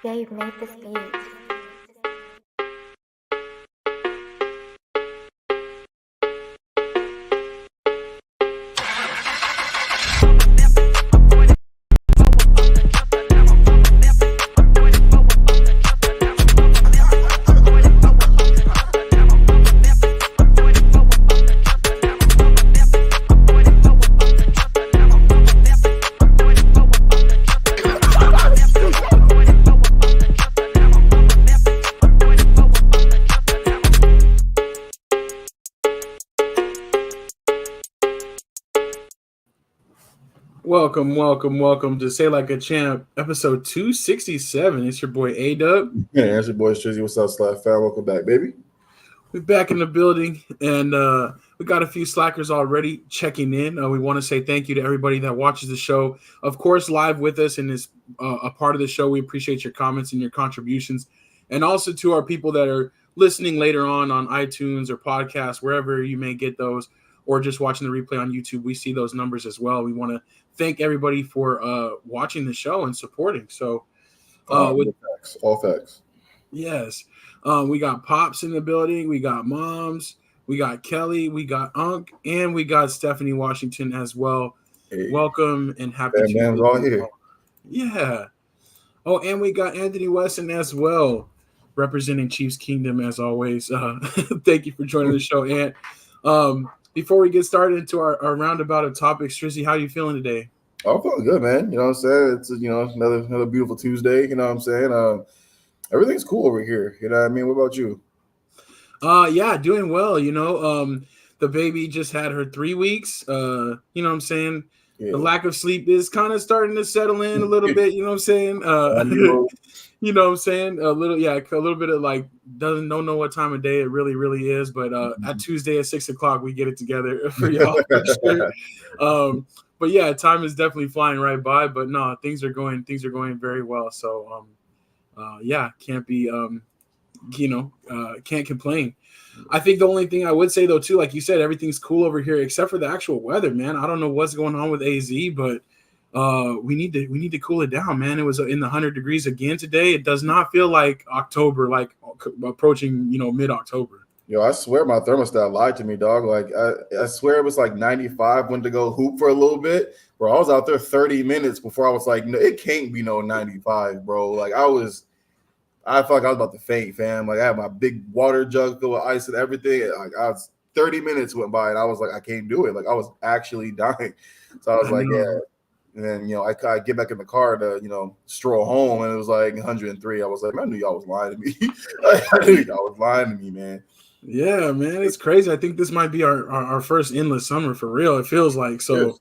Dave made this beat. Welcome to Say Like a Champ, episode 267. It's your boy A-Dub. Yeah, that's your boy Strizzy. What's up, Slap Fam? Welcome back, baby. We're back in the building, and we got a few slackers already checking in. We want to say thank you to everybody that watches the show, of course, live with us and is a part of the show. We appreciate your comments and your contributions, and also to our people that are listening later on iTunes or podcasts, wherever you may get those, or just watching the replay on YouTube. We see those numbers as well. We want to thank everybody for watching the show and supporting. So, all facts. Yes. We got Pops in the building. We got Moms. We got Kelly. We got Unk. And we got Stephanie Washington as well. Hey. Welcome and happy Tuesday. All here. Yeah. Oh, and we got Anthony Wesson as well, representing Chiefs Kingdom as always. Thank you for joining the show, Ant. Before we get started into our roundabout of topics, Strizzy, how are you feeling today? I'm feeling good, man. You know what I'm saying? It's another beautiful Tuesday. You know what I'm saying? Everything's cool over here. You know what I mean? What about you? Yeah, doing well. You know, the baby just had her 3 weeks. You know what I'm saying? Yeah. The lack of sleep is kind of starting to settle in a little bit. You know what I'm saying? You know what I'm saying? A little bit of like don't know what time of day it really is. But at Tuesday at 6:00, we get it together for y'all. For sure. But yeah, time is definitely flying right by. But no, things are going very well. So yeah, can't be can't complain. I think the only thing I would say though too, like you said, everything's cool over here except for the actual weather, man. I don't know what's going on with AZ, but we need to cool it down, man. It was in the 100 degrees again today. It does not feel like October, like approaching mid-October. Yo, I swear my thermostat lied to me, dog. Like I swear it was like 95. Went to go hoop for a little bit, bro. I was out there 30 minutes before I was like, no, it can't be no 95, bro. Like I felt like I was about to faint, fam. Like I had my big water jug filled with ice and everything. Like I was 30 minutes went by and I was like, I can't do it. Like I was actually dying. So I was like, yeah. And then, I get back in the car to, stroll home and it was like 103. I was like, man, I knew y'all was lying to me. I knew y'all was lying to me, man. Yeah, man, it's crazy. I think this might be our first endless summer for real. It feels like so. Yes.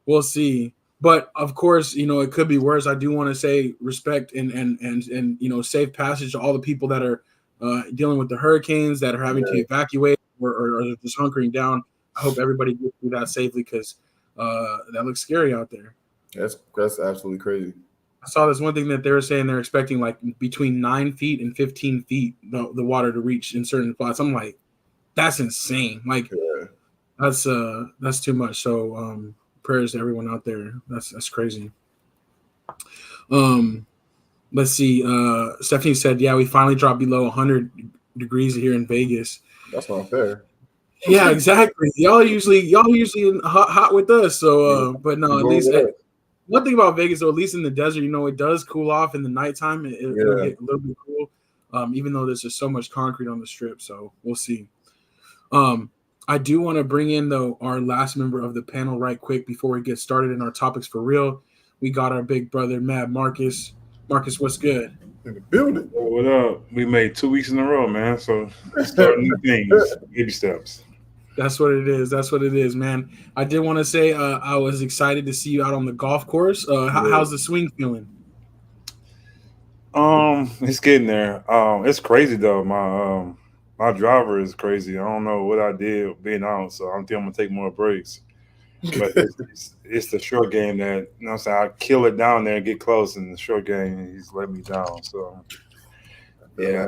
We'll see. But of course, it could be worse. I do want to say respect and safe passage to all the people that are dealing with the hurricanes that are having to evacuate or just hunkering down. I hope everybody gets through that safely because that looks scary out there. That's absolutely crazy. I saw this one thing that they were saying they're expecting like between 9 feet and 15 feet the water to reach in certain spots. I'm like, that's insane. Like that's too much. So prayers to everyone out there. That's crazy. Let's see. Stephanie said, yeah, we finally dropped below 100 degrees here in Vegas. That's not fair. Yeah, exactly. Y'all usually hot with us. So but no, at least one thing about Vegas, though, at least in the desert, it does cool off in the nighttime. It'll get a little bit cool, even though there's just so much concrete on the strip. So we'll see. I do want to bring in, though, our last member of the panel right quick before we get started in our topics for real. We got our big brother, Mad Marcus. Marcus, what's good? In the building. What up? We made 2 weeks in a row, man. So starting new things, baby steps. That's what it is. That's what it is, man. I did want to say I was excited to see you out on the golf course. How's the swing feeling? It's getting there. It's crazy though. My driver is crazy. I don't know what I did being out, so I think I'm gonna take more breaks. But it's the short game that I'm saying. I kill it down there and get close, in the short game he's let me down. So yeah.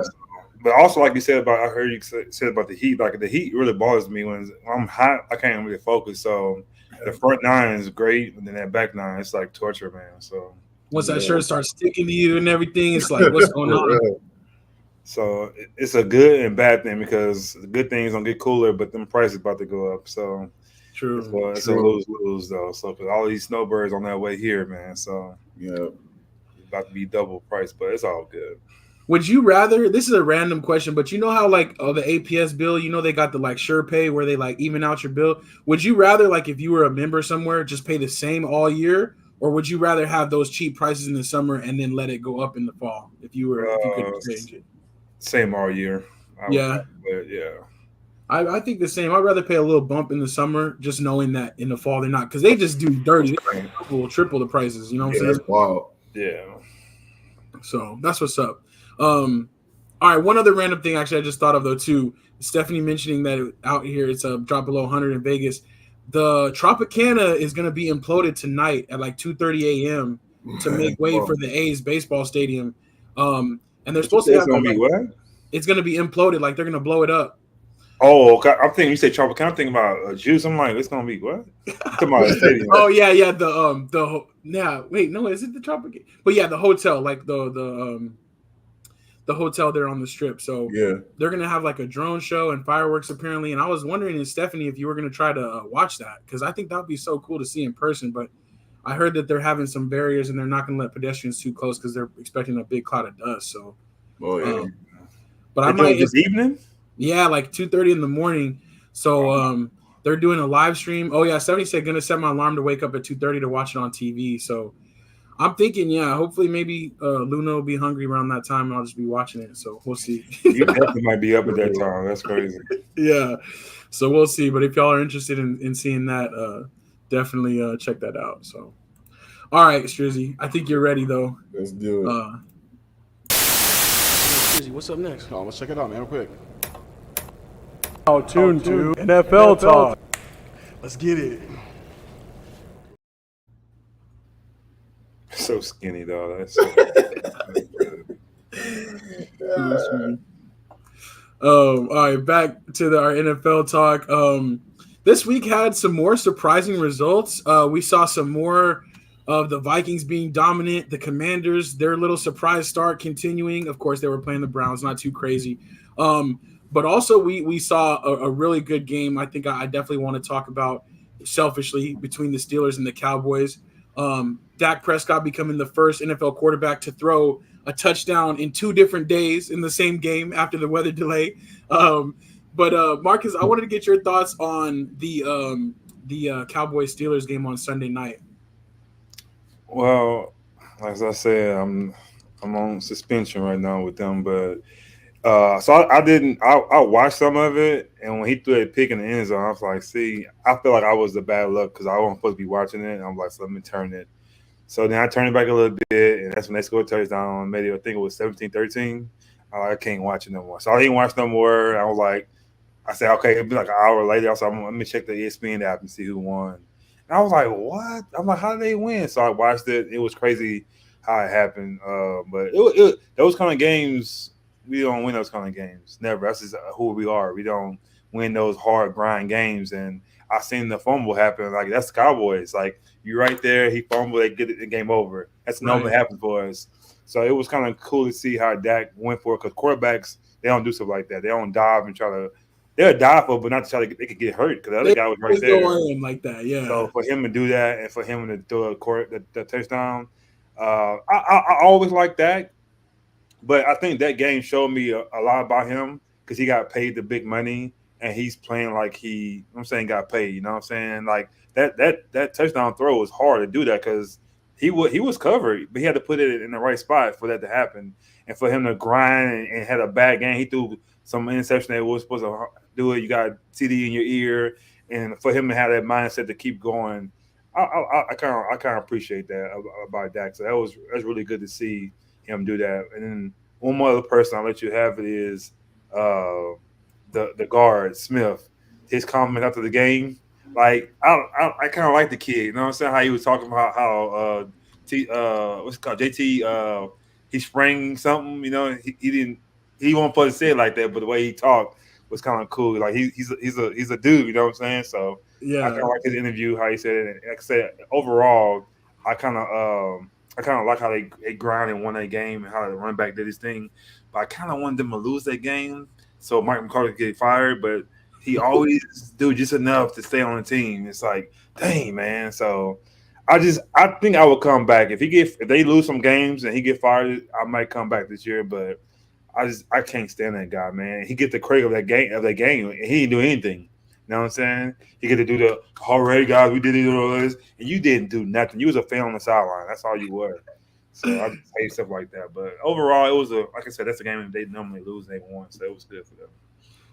But also, like you said I heard you said about the heat. Like the heat really bothers me when I'm hot. I can't really focus. So the front nine is great, and then that back nine, it's like torture, man. So once that shirt starts sticking to you and everything, it's like, what's going on? So it's a good and bad thing because the good things don't get cooler, but them prices about to go up. So true, it's a lose though. So for all these snowbirds on their way here, man. So yeah, it's about to be double price, but it's all good. Would you rather? This is a random question, but you know how like the APS bill, you know they got the like SurePay where they like even out your bill. Would you rather like if you were a member somewhere just pay the same all year, or would you rather have those cheap prices in the summer and then let it go up in the fall if you could change it? Same all year. Yeah. I think the same. I'd rather pay a little bump in the summer, just knowing that in the fall they're not, because they just do dirty. They triple the prices. You know what I'm saying? That's wild. Yeah. So that's what's up. All right. One other random thing, actually, I just thought of though too. Stephanie mentioning that out here it's a drop below 100 in Vegas. The Tropicana is going to be imploded tonight at like 2:30 a.m. to make way for the A's baseball stadium. And they're supposed to have what? It's going to be imploded, like they're going to blow it up. Oh, okay. I'm thinking you say Tropicana. I'm thinking about juice. I'm like, it's going to be what? Talking about stadium. Oh yeah. Wait, no, is it the Tropicana? But yeah, the hotel, like the hotel there on the strip. So yeah, they're gonna have like a drone show and fireworks apparently. And I was wondering, Stephanie, if you were gonna try to watch that, because I think that would be so cool to see in person. But I heard that they're having some barriers and they're not gonna let pedestrians too close because they're expecting a big cloud of dust. So, but I might this evening. Yeah, like 2:30 in the morning. So they're doing a live stream. Oh yeah, Stephanie said gonna set my alarm to wake up at 2:30 to watch it on TV. So I'm thinking, hopefully maybe Luna will be hungry around that time and I'll just be watching it. So we'll see. You definitely might be up at that time. That's crazy. Yeah. So we'll see. But if y'all are interested in seeing that, definitely check that out. So, all right, Strizzy. I think you're ready, though. Let's do it. Strizzy, what's up next? Oh, let's check it out, man, real quick. Tuned to NFL Talk. Let's get it. So skinny, though. That's all right, back to our NFL talk. This week had some more surprising results. We saw some more of the Vikings being dominant. The Commanders, their little surprise start continuing. Of course, they were playing the Browns, not too crazy. But also we saw a really good game. I think I definitely want to talk about selfishly between the Steelers and the Cowboys. Dak Prescott becoming the first NFL quarterback to throw a touchdown in 2 different days in the same game after the weather delay. But Marcus, I wanted to get your thoughts on the Cowboys Steelers game on Sunday night. Well, as I said, I'm on suspension right now with them, but so I watched some of it, and when he threw that pick in the end zone, I was like, see, I feel like I was the bad luck because I wasn't supposed to be watching it. And I'm like, so let me turn it. So then I turned it back a little bit, and that's when they scored a touchdown. Maybe I think it was 17-13. I can't watch it no more. So I didn't watch no more. I was like, I said, okay, it'll be like an hour later. I said, let me check the ESPN app and see who won. And I was like, what? I'm like, how did they win? So I watched it. It was crazy how it happened. But those kind of games, we don't win those kind of games. Never. That's just who we are. We don't win those hard grind games. And I seen the fumble happen. Like, that's the Cowboys. Like, you're right there. He fumbled. They get it. The game over. That's normally happens for us. So it was kind of cool to see how Dak went for it because quarterbacks, they don't do stuff like that. They don't dive and try to. They'll dive for it, but not to try to. They could get hurt because the other guy was right there. Like that, yeah. So for him to do that and for him to throw the touchdown, I always like that. But I think that game showed me a lot about him because he got paid the big money and he's playing like got paid. You know what I'm saying? Like that touchdown throw was hard to do that because he was covered, but he had to put it in the right spot for that to happen. And for him to grind and had a bad game, he threw some interception that was supposed to do it. You got CD in your ear, and for him to have that mindset to keep going, I kind of appreciate that about Dak. So that's really good to see him do that. And then one more other person I'll let you have it is the guard Smith. His comment after the game, like I kind of like the kid. You know what I'm saying? How he was talking about how what's it called, JT. He sprang something. You know, he won't put it say it like that, but the way he talked was kind of cool. Like he's a dude. You know what I'm saying? So yeah, I kind of like his interview how he said it. And like I said, overall, I kind of I kind of like how they grind and won that game and how the running back did his thing. But I kind of wanted them to lose that game so Mike McCarthy could get fired. But he always do just enough to stay on the team. It's like, dang, man. So I think I will come back if they lose some games and he get fired. I might come back this year, but I can't stand that guy, man. He get the credit of that game, and he didn't do anything. You know what I'm saying? He get to do the all right, guys, we did it all this, and you didn't do nothing. You was a fan on the sideline. That's all you were. So I just hate stuff like that. But overall, it was like I said, that's a game that they normally lose, they won, so it was good for them.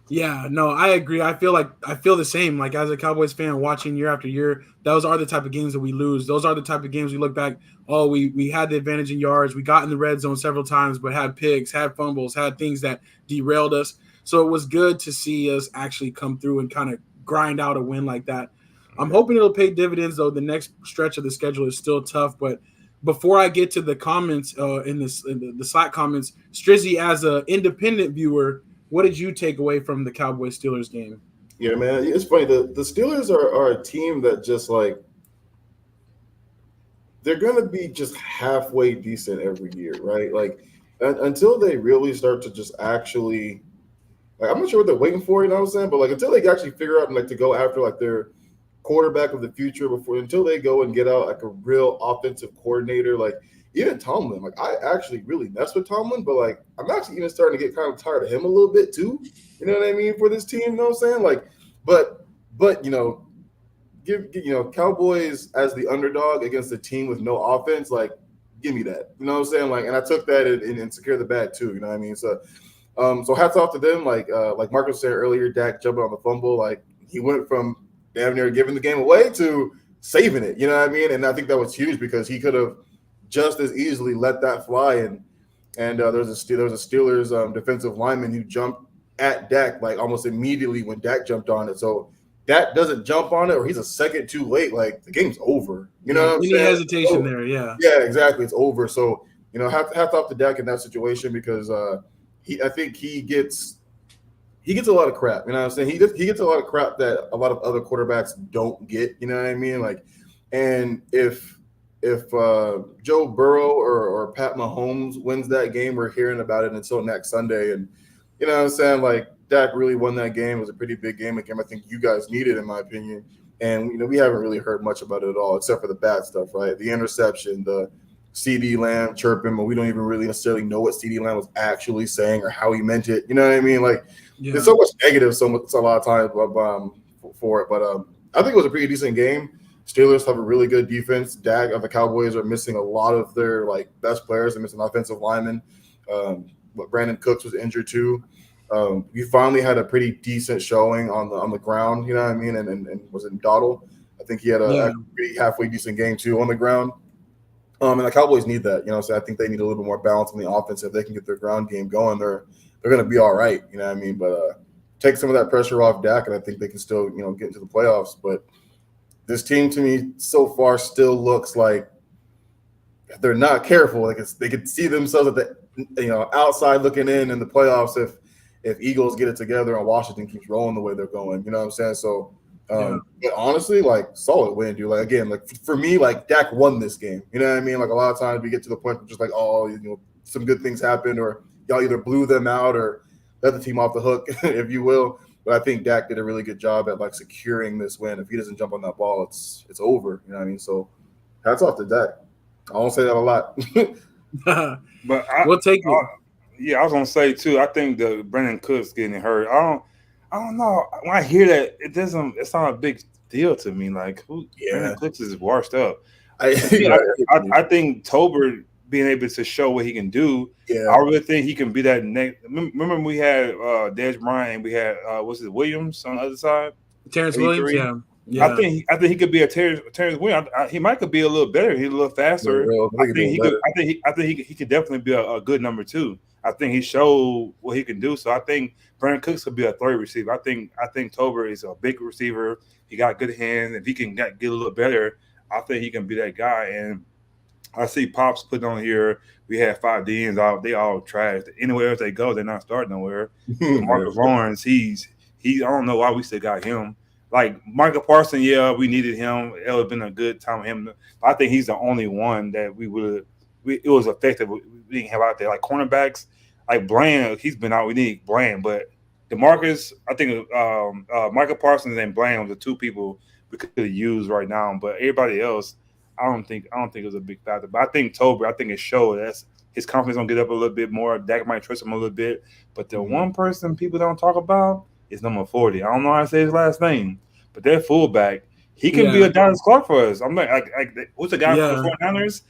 Yeah, no, I agree. I feel the same. Like as a Cowboys fan, watching year after year, those are the type of games that we lose. Those are the type of games we look back. Oh, we had the advantage in yards. We got in the red zone several times, but had picks, had fumbles, had things that derailed us. So it was good to see us actually come through and kind of grind out a win like that. I'm hoping it'll pay dividends, though. The next stretch of the schedule is still tough. But before I get to the comments in the Slack comments, Strizzy, as an independent viewer, what did you take away from the Cowboys-Steelers game? Yeah, man, it's funny. The Steelers are a team that just like they're going to be just halfway decent every year, right? Like until they really start to just actually, like, I'm not sure what they're waiting for, you know what I'm saying? But like until they actually figure out and like to go after like their quarterback of the future until they go and get out like a real offensive coordinator, like even Tomlin, like I actually really mess with Tomlin, but like I'm actually even starting to get kind of tired of him a little bit too. You know what I mean for this team, you know what I'm saying? Like, but you know, give Cowboys as the underdog against a team with no offense, like give me that. You know what I'm saying? Like, and I took that and secure the bag too. You know what I mean? So, so hats off to them. Like Marcus said earlier, Dak jumping on the fumble, like he went from damn near giving the game away to saving it. You know what I mean? And I think that was huge because he could have just as easily let that fly. And there was a Steelers defensive lineman who jumped at Dak like almost immediately when Dak jumped on it. So Dak doesn't jump on it or he's a second too late, like the game's over. You know what I'm saying? Any hesitation there, yeah. Yeah, exactly. It's over. So, you know, hats off to Dak in that situation because I think he gets a lot of crap. You know what I'm saying? He gets a lot of crap that a lot of other quarterbacks don't get. You know what I mean? Like, and if Joe Burrow or Pat Mahomes wins that game, we're hearing about it until next Sunday. And you know what I'm saying? Like Dak really won that game. It was a pretty big game. A game I think you guys needed, in my opinion. And you know we haven't really heard much about it at all, except for the bad stuff, right? The interception, the CeeDee Lamb chirping, but we don't even really necessarily know what CeeDee Lamb was actually saying or how he meant it. You know what I mean? Like there's so much negative, so a lot of times for it. But I think it was a pretty decent game. Steelers have a really good defense. Dak of the Cowboys are missing a lot of their like best players. They're missing offensive linemen. But Brandon Cooks was injured too. We finally had a pretty decent showing on the ground. You know what I mean? And was in Dottle. I think he had a pretty halfway decent game too on the ground. And the Cowboys need that. You know, so I think they need a little bit more balance on the offense. If they can get their ground game going, they're going to be all right. You know what I mean? But take some of that pressure off Dak, and I think they can still get into the playoffs. But this team to me so far still looks like if they're not careful, like they could see themselves at the outside looking in the playoffs if Eagles get it together and Washington keeps rolling the way they're going. You know what I'm saying? So but honestly, like solid win, dude. Like again, like for me, like Dak won this game. You know what I mean? Like a lot of times we get to the point where just like, some good things happened, or y'all either blew them out or let the team off the hook, if you will. But I think Dak did a really good job at like securing this win. If he doesn't jump on that ball, it's over. You know what I mean? So hats off to Dak. I don't say that a lot. But we'll take it. Yeah, I was gonna say too. I think the Brandon Cooks getting hurt. I don't know. When I hear that, it's not a big deal to me. Like, Brandon Cooks is washed up. I think Tober being able to show what he can do. Yeah, I really think he can be that next. Remember we had Dez Bryant. We had Williams on the other side. Terrence Williams. Yeah. I think he could be a Terrence Williams. He might could be a little better. He's a little faster. I think he could definitely be a good number two. I think he showed what he can do. So I think Brandon Cooks could be a third receiver. I think Tober is a big receiver. He got good hands. If he can get a little better, I think he can be that guy. And I see Pops put on here. We had 5 DNs out. They all trash. Anywhere else they go, they're not starting nowhere. Marcus Lawrence, I don't know why we still got him. Like Michael Parsons, we needed him. It would have been a good time for him. But I think he's the only one that we would have it was effective. We didn't have out there like cornerbacks, like Bland. He's been out. We need Bland, but DeMarcus, I think Michael Parsons and Bland were the two people we could use right now. But everybody else, I don't think it was a big factor. But I think Tober, I think it showed that's his confidence gonna get up a little bit more. Dak might trust him a little bit. But the one person people don't talk about is number 40. I don't know how to say his last name, but that fullback, he can be a Dallas Clark for us. I'm like who's the guy for the 49ers?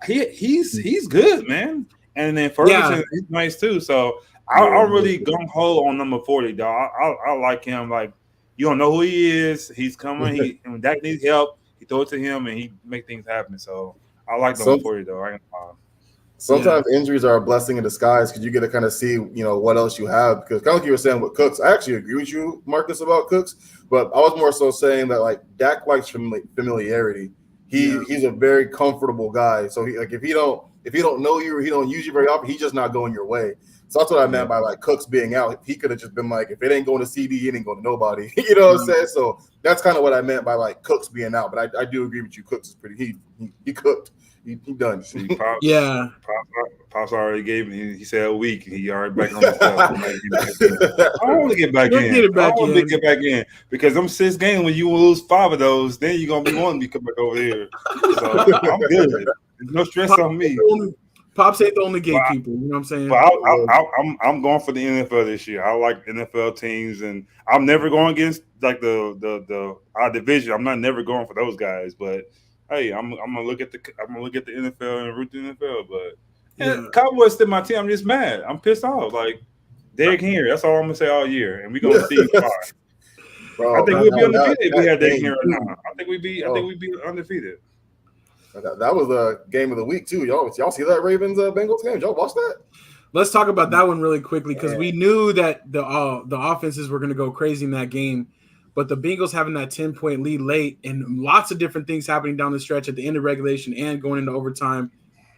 He's good, man. And then Ferguson, he's nice too. So I'll really gung ho on number 40, dog. I like him. Like, you don't know who he is. He's coming. When Dak needs help, he throw it to him and he make things happen. So I like number 40, though. Sometimes injuries are a blessing in disguise because you get to kind of see, what else you have. Because kind of like you were saying with Cooks, I actually agree with you, Marcus, about Cooks. But I was more so saying that like Dak likes familiarity. He's a very comfortable guy. So if he don't know you or he don't use you very often, he's just not going your way. So that's what I meant by like Cooks being out. He could have just been like, if it ain't going to CD, it ain't going to nobody. You know what I'm saying? So that's kind of what I meant by like Cooks being out. But I do agree with you. Cooks is pretty. He cooked. He done. See, Pops already gave me. He said a week. He already back on the I want to get back in. I want to get back in because them 6 games when you lose 5 of those, then you're gonna be wanting me to come back over here. So I'm good. There's no stress on me. Pops ain't the only gatekeeper. You know what I'm saying? But I'm going for the NFL this year. I like NFL teams, and I'm never going against like our division. I'm not never going for those guys, but. Hey, I'm gonna look at the NFL and root the NFL, but Cowboys still my team. I'm just mad. I'm pissed off. Like Derrick Henry, that's all I'm gonna say all year, and we're gonna see. I think we'll be undefeated if we had Derrick Henry right now. I think we'd be undefeated. That was a game of the week too, y'all. Y'all see that Ravens Bengals game? Y'all watch that? Let's talk about that one really quickly because we knew that the offenses were gonna go crazy in that game. But the Bengals having that 10-point lead late and lots of different things happening down the stretch at the end of regulation and going into overtime.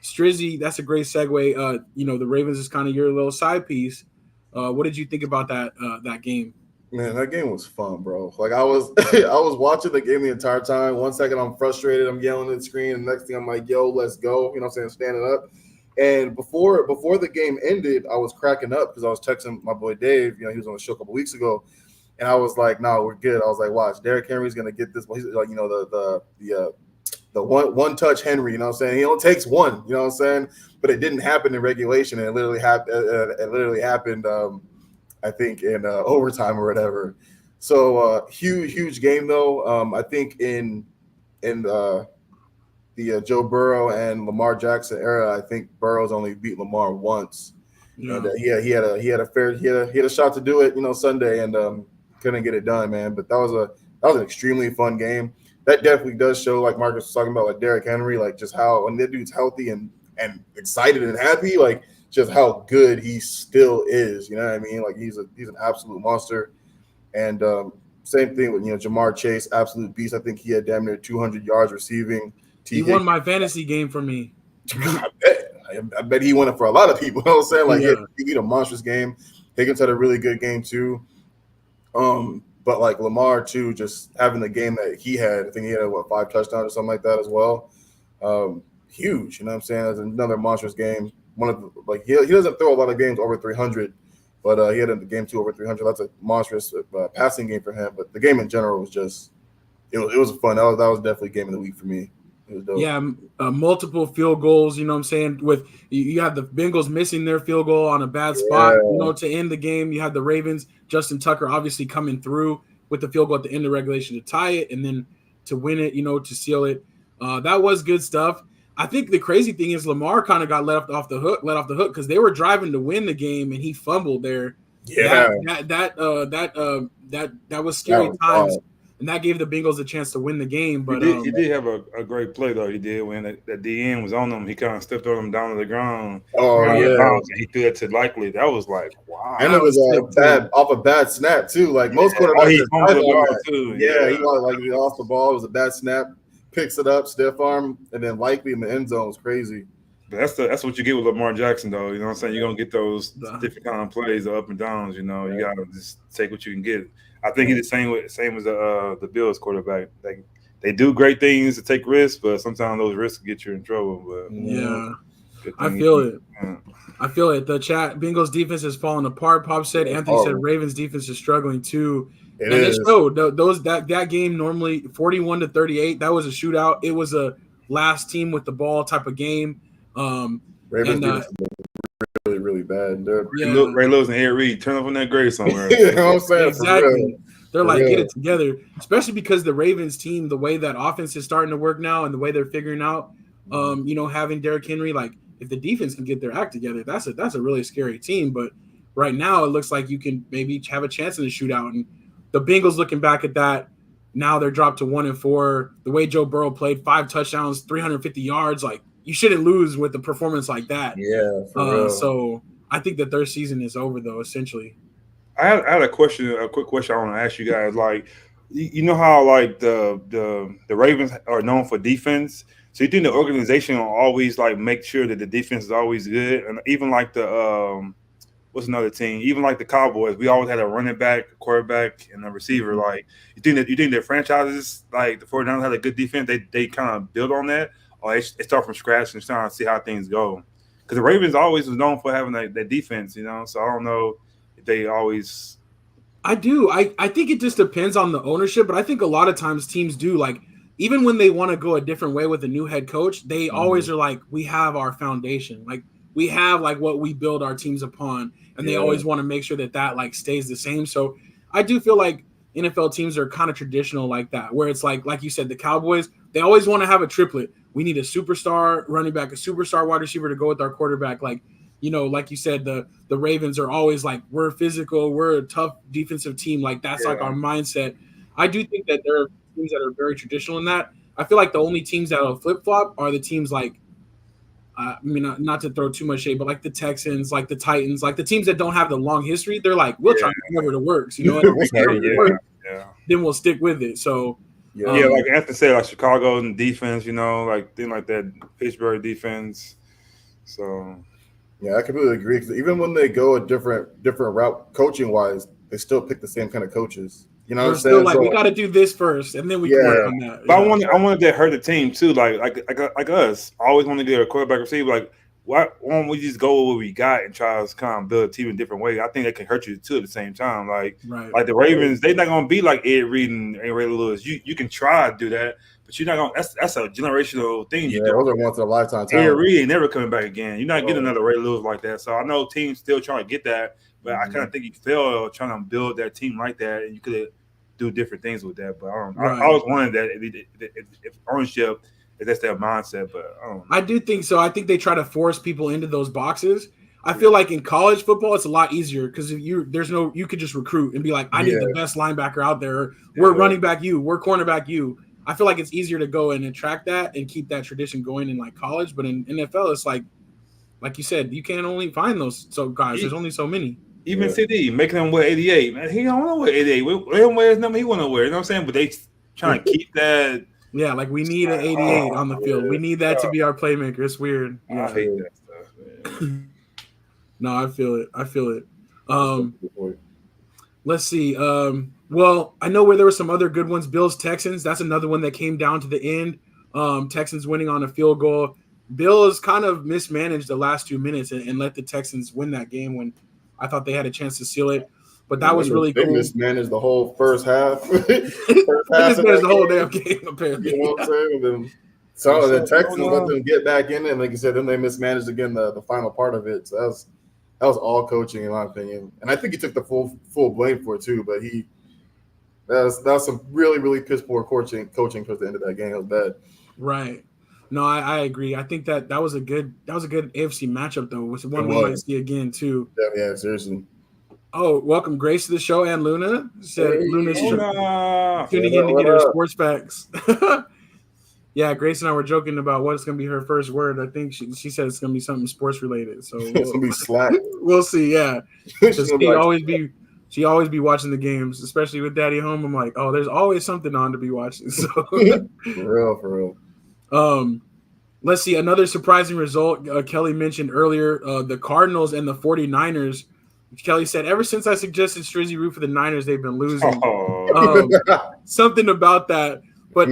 Strizzy, that's a great segue. The Ravens is kind of your little side piece. What did you think about that game? Man, that game was fun, bro. Like I was watching the game the entire time. 1 second I'm frustrated, I'm yelling at the screen, and the next thing I'm like, yo, let's go. You know what I'm saying? Standing up. And before the game ended, I was cracking up because I was texting my boy Dave. He was on the show a couple weeks ago. And I was like, no, we're good. I was like, watch, Derrick Henry's gonna get this. He's like, the one touch Henry, you know what I'm saying? He only takes one, you know what I'm saying? But it didn't happen in regulation, and it literally happened. I think in overtime or whatever. So huge game though. I think in the Joe Burrow and Lamar Jackson era, I think Burrow's only beat Lamar once. Yeah. And he had a shot to do it, Sunday, and couldn't get it done, man. But that was an extremely fun game. That definitely does show, like Marcus was talking about, like Derrick Henry, like just how when that dude's healthy and excited and happy, like just how good he still is. You know what I mean? Like he's an absolute monster. And same thing with Jamar Chase, absolute beast. I think he had damn near 200 yards receiving. He won my fantasy game for me. I bet he won it for a lot of people. You know what I'm saying? Like he had a monstrous game. Higgins had a really good game too. But like Lamar too, just having the game that he had, I think he had 5 touchdowns or something like that as well. Huge, you know what I'm saying? That's another monstrous game. He doesn't throw a lot of games over 300, but he had in the game too over 300. That's a monstrous passing game for him. But the game in general was just it was fun. That was definitely game of the week for me. Yeah, multiple field goals, you know what I'm saying? With you had the Bengals missing their field goal on a bad spot, to end the game. You had the Ravens, Justin Tucker obviously coming through with the field goal at the end of regulation to tie it and then to win it, to seal it. That was good stuff. I think the crazy thing is Lamar kind of got let off the hook because they were driving to win the game and he fumbled there. Yeah, that was scary times. And that gave the Bengals a chance to win the game. But he did have a great play, though. He did when that DN was on him. He kind of stepped on him down to the ground. Oh, yeah. And he threw it to Likely. That was like, wow. And it was off a bad snap, too. Like most quarterbacks. He off the ball. It was a bad snap. Picks it up, stiff arm, and then Likely in the end zone was crazy. But that's what you get with Lamar Jackson, though. You know what I'm saying? You're going to get those different kind of plays, the up and downs. You got to just take what you can get. I think he's the same as the Bills quarterback. They do great things to take risks, but sometimes those risks get you in trouble. But I feel it. I feel it. The chat, Bengals defense has fallen apart. Pop said, Anthony said Ravens defense is struggling too. It is. That game normally 41-38. That was a shootout. It was a last team with the ball type of game. Ravens defense is really, really bad. Ray Lewis and Ed Reed, turn up on that grade somewhere. You know what I'm saying? Exactly. They're like, get it together. Especially because the Ravens team, the way that offense is starting to work now and the way they're figuring out, having Derrick Henry, like if the defense can get their act together, that's a really scary team. But right now it looks like you can maybe have a chance in the shootout. And the Bengals looking back at that, now they're dropped to 1-4. The way Joe Burrow played, 5 touchdowns, 350 yards, like you shouldn't lose with a performance like that. Yeah. So I think that their season is over though, essentially. I had a quick question I want to ask you guys. Like, you know how like the Ravens are known for defense. So you think the organization will always like make sure that the defense is always good, and even like the what's another team? Even like the Cowboys, we always had a running back, a quarterback, and a receiver. Like, you think their franchises like the 49ers had a good defense? They kind of build on that, or they start from scratch and trying to see how things go. Because the Ravens always was known for having that defense, So I don't know if they always. I do. I think it just depends on the ownership, but I think a lot of times teams do, like, even when they want to go a different way with a new head coach, they always are like, we have our foundation. Like, we have like what we build our teams upon, and they always want to make sure that like stays the same. So I do feel like NFL teams are kind of traditional like that, where it's like you said, the Cowboys, they always want to have a triplet. We need a superstar running back, a superstar wide receiver to go with our quarterback. Like, like you said, the Ravens are always like, we're physical, we're a tough defensive team. Like that's like our mindset. I do think that there are teams that are very traditional in that. I feel like the only teams that will flip flop are the teams like, not to throw too much shade, but like the Texans, like the Titans, like the teams that don't have the long history. They're like, we'll try whatever it works, Then we'll stick with it. So like Anthony said, like Chicago and defense, like thing like that, Pittsburgh defense. So yeah, I completely agree. Because even when they go a different route coaching wise, they still pick the same kind of coaches. You know what I'm saying? Like, we got to do this first, and then we can work on that. But I wanted to hurt the team too. Like us, I always want to get a quarterback receiver. Like, why don't we just go with what we got and try to kind of build a team in a different way? I think that can hurt you too at the same time. Like the Ravens, they're not going to be like Ed Reed and Ray Lewis. You can try to do that, but you're not going. That's a generational thing. Yeah, those are once in a lifetime. Ed Reed ain't never coming back again. You're not getting another Ray Lewis like that. So I know teams still trying to get that, but I kind of think you fail trying to build that team like that, and you could do different things with that. But I always wanted that if ownership. If that's their mindset, but I don't know. I do think so. I think they try to force people into those boxes. I feel like in college football, it's a lot easier because you could just recruit and be like, I need the best linebacker out there. We're running back you. We're cornerback you. I feel like it's easier to go and attract that and keep that tradition going in like college. But in NFL, it's like you said, you can't only find those guys. There's only so many. Even CD making them wear 88, man. He don't want to wear 88. Let him wear his number he want to wear. You know what I'm saying? But they trying to keep that. Yeah, like we need an 88 on the field. We need that to be our playmaker. It's weird. Yeah. I hate that stuff, man. No, I feel it. Let's see. Well, I know where there were some other good ones. Bills, Texans. That's another one that came down to the end. Texans winning on a field goal. Bills kind of mismanaged the last 2 minutes and let the Texans win that game when I thought they had a chance to seal it. But that was really cool. They mismanaged the whole first half. They mismanaged the whole damn game, apparently. You know what I'm saying? And then some of the Texans let them get back in it, and like you said, then they mismanaged again the final part of it. So that was all coaching, in my opinion. And I think he took the full blame for it too. But that was some really, really piss poor coaching towards the end of that game. It was bad. Right. No, I agree. I think that was a good AFC matchup though. Which one we might see again too. Yeah, seriously. Oh, welcome Grace to the show and Luna. Luna's tuning in to get her sports facts. Yeah, Grace and I were joking about what's going to be her first word. I think she said it's going to be something sports related. So it's going to be slack. We'll see. Yeah, she always be watching the games, especially with Daddy home. I'm like, oh, there's always something on to be watching. So for real. Let's see another surprising result. Kelly mentioned earlier the Cardinals and the 49ers. Kelly said, ever since I suggested Strizzy root for the Niners, they've been losing. Something about that. But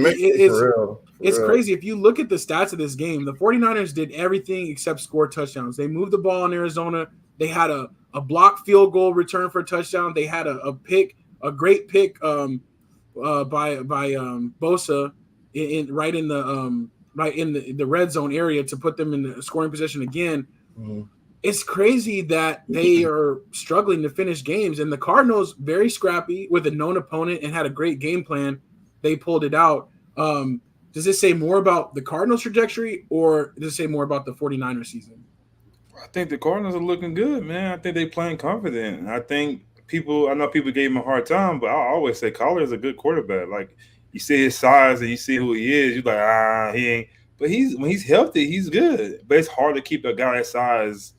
It's crazy. If you look at the stats of this game, the 49ers did everything except score touchdowns. They moved the ball in Arizona. They had a blocked field goal return for a touchdown. They had a great pick by Bosa right in the red zone area to put them in the scoring position again. Mm-hmm. It's crazy that they are struggling to finish games, and the Cardinals, very scrappy with a known opponent and had a great game plan. They pulled it out. Does this say more about the Cardinals trajectory, or does it say more about the 49ers season? I think the Cardinals are looking good, man. I think they're playing confident. I know people gave him a hard time, but I always say Collar is a good quarterback. Like, you see his size and you see who he is, you're like, he ain't. But when he's healthy, he's good. But it's hard to keep a guy that size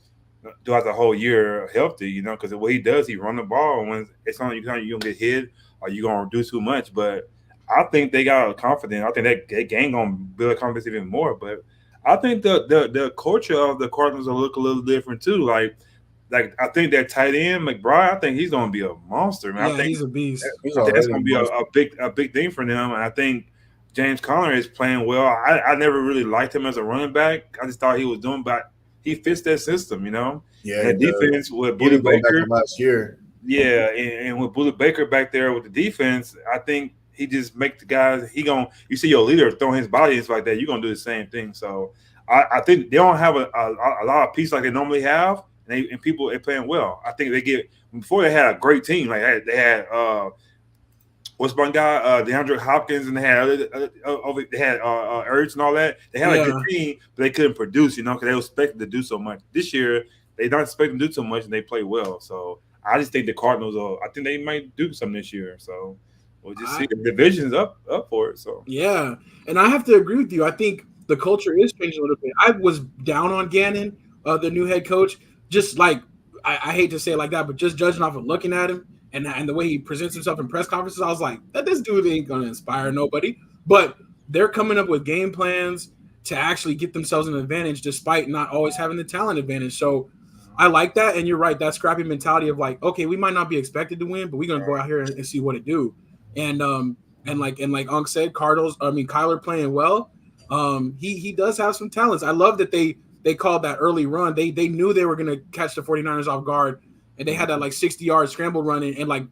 throughout the whole year healthy, because what he does, he run the ball. And when it's on you don't get hit or you're going to do too much. But I think they got confidence. I think that game going to build confidence even more. But I think the culture of the Cardinals will look a little different too. Like I think that tight end McBride, I think he's going to be a monster, man. Yeah, I think he's a beast. That's going to be a big thing for them. And I think James Conner is playing well. I never really liked him as a running back. I just thought he was doing, but he fits that system, Yeah, that defense with Budda Baker last year. Yeah, and with Budda Baker back there with the defense, I think he just make the guys. You see your leader throwing his body like that, you're gonna do the same thing. So I think they don't have a lot of pieces like they normally have, and people are playing well. I think before they had a great team. Like they had what's one guy, DeAndre Hopkins, and they had Ertz and all that. They had a good team, but they couldn't produce, because they were expected to do so much. This year, they don't expect them to do so much, and they play well. So I just think the Cardinals I think they might do something this year. So we'll just see. The division's up for it. So yeah, and I have to agree with you. I think the culture is changing a little bit. I was down on Gannon, the new head coach. Just like I hate to say it like that, but just judging off of looking at him. And the way he presents himself in press conferences, I was like, this dude ain't going to inspire nobody. But they're coming up with game plans to actually get themselves an advantage despite not always having the talent advantage. So I like that. And you're right, that scrappy mentality of like, okay, we might not be expected to win, but we're going to go out here and see what it do. And like Unc said, Kyler playing well. He does have some talents. I love that they called that early run. They knew they were going to catch the 49ers off guard. And they had that 60-yard scramble running, and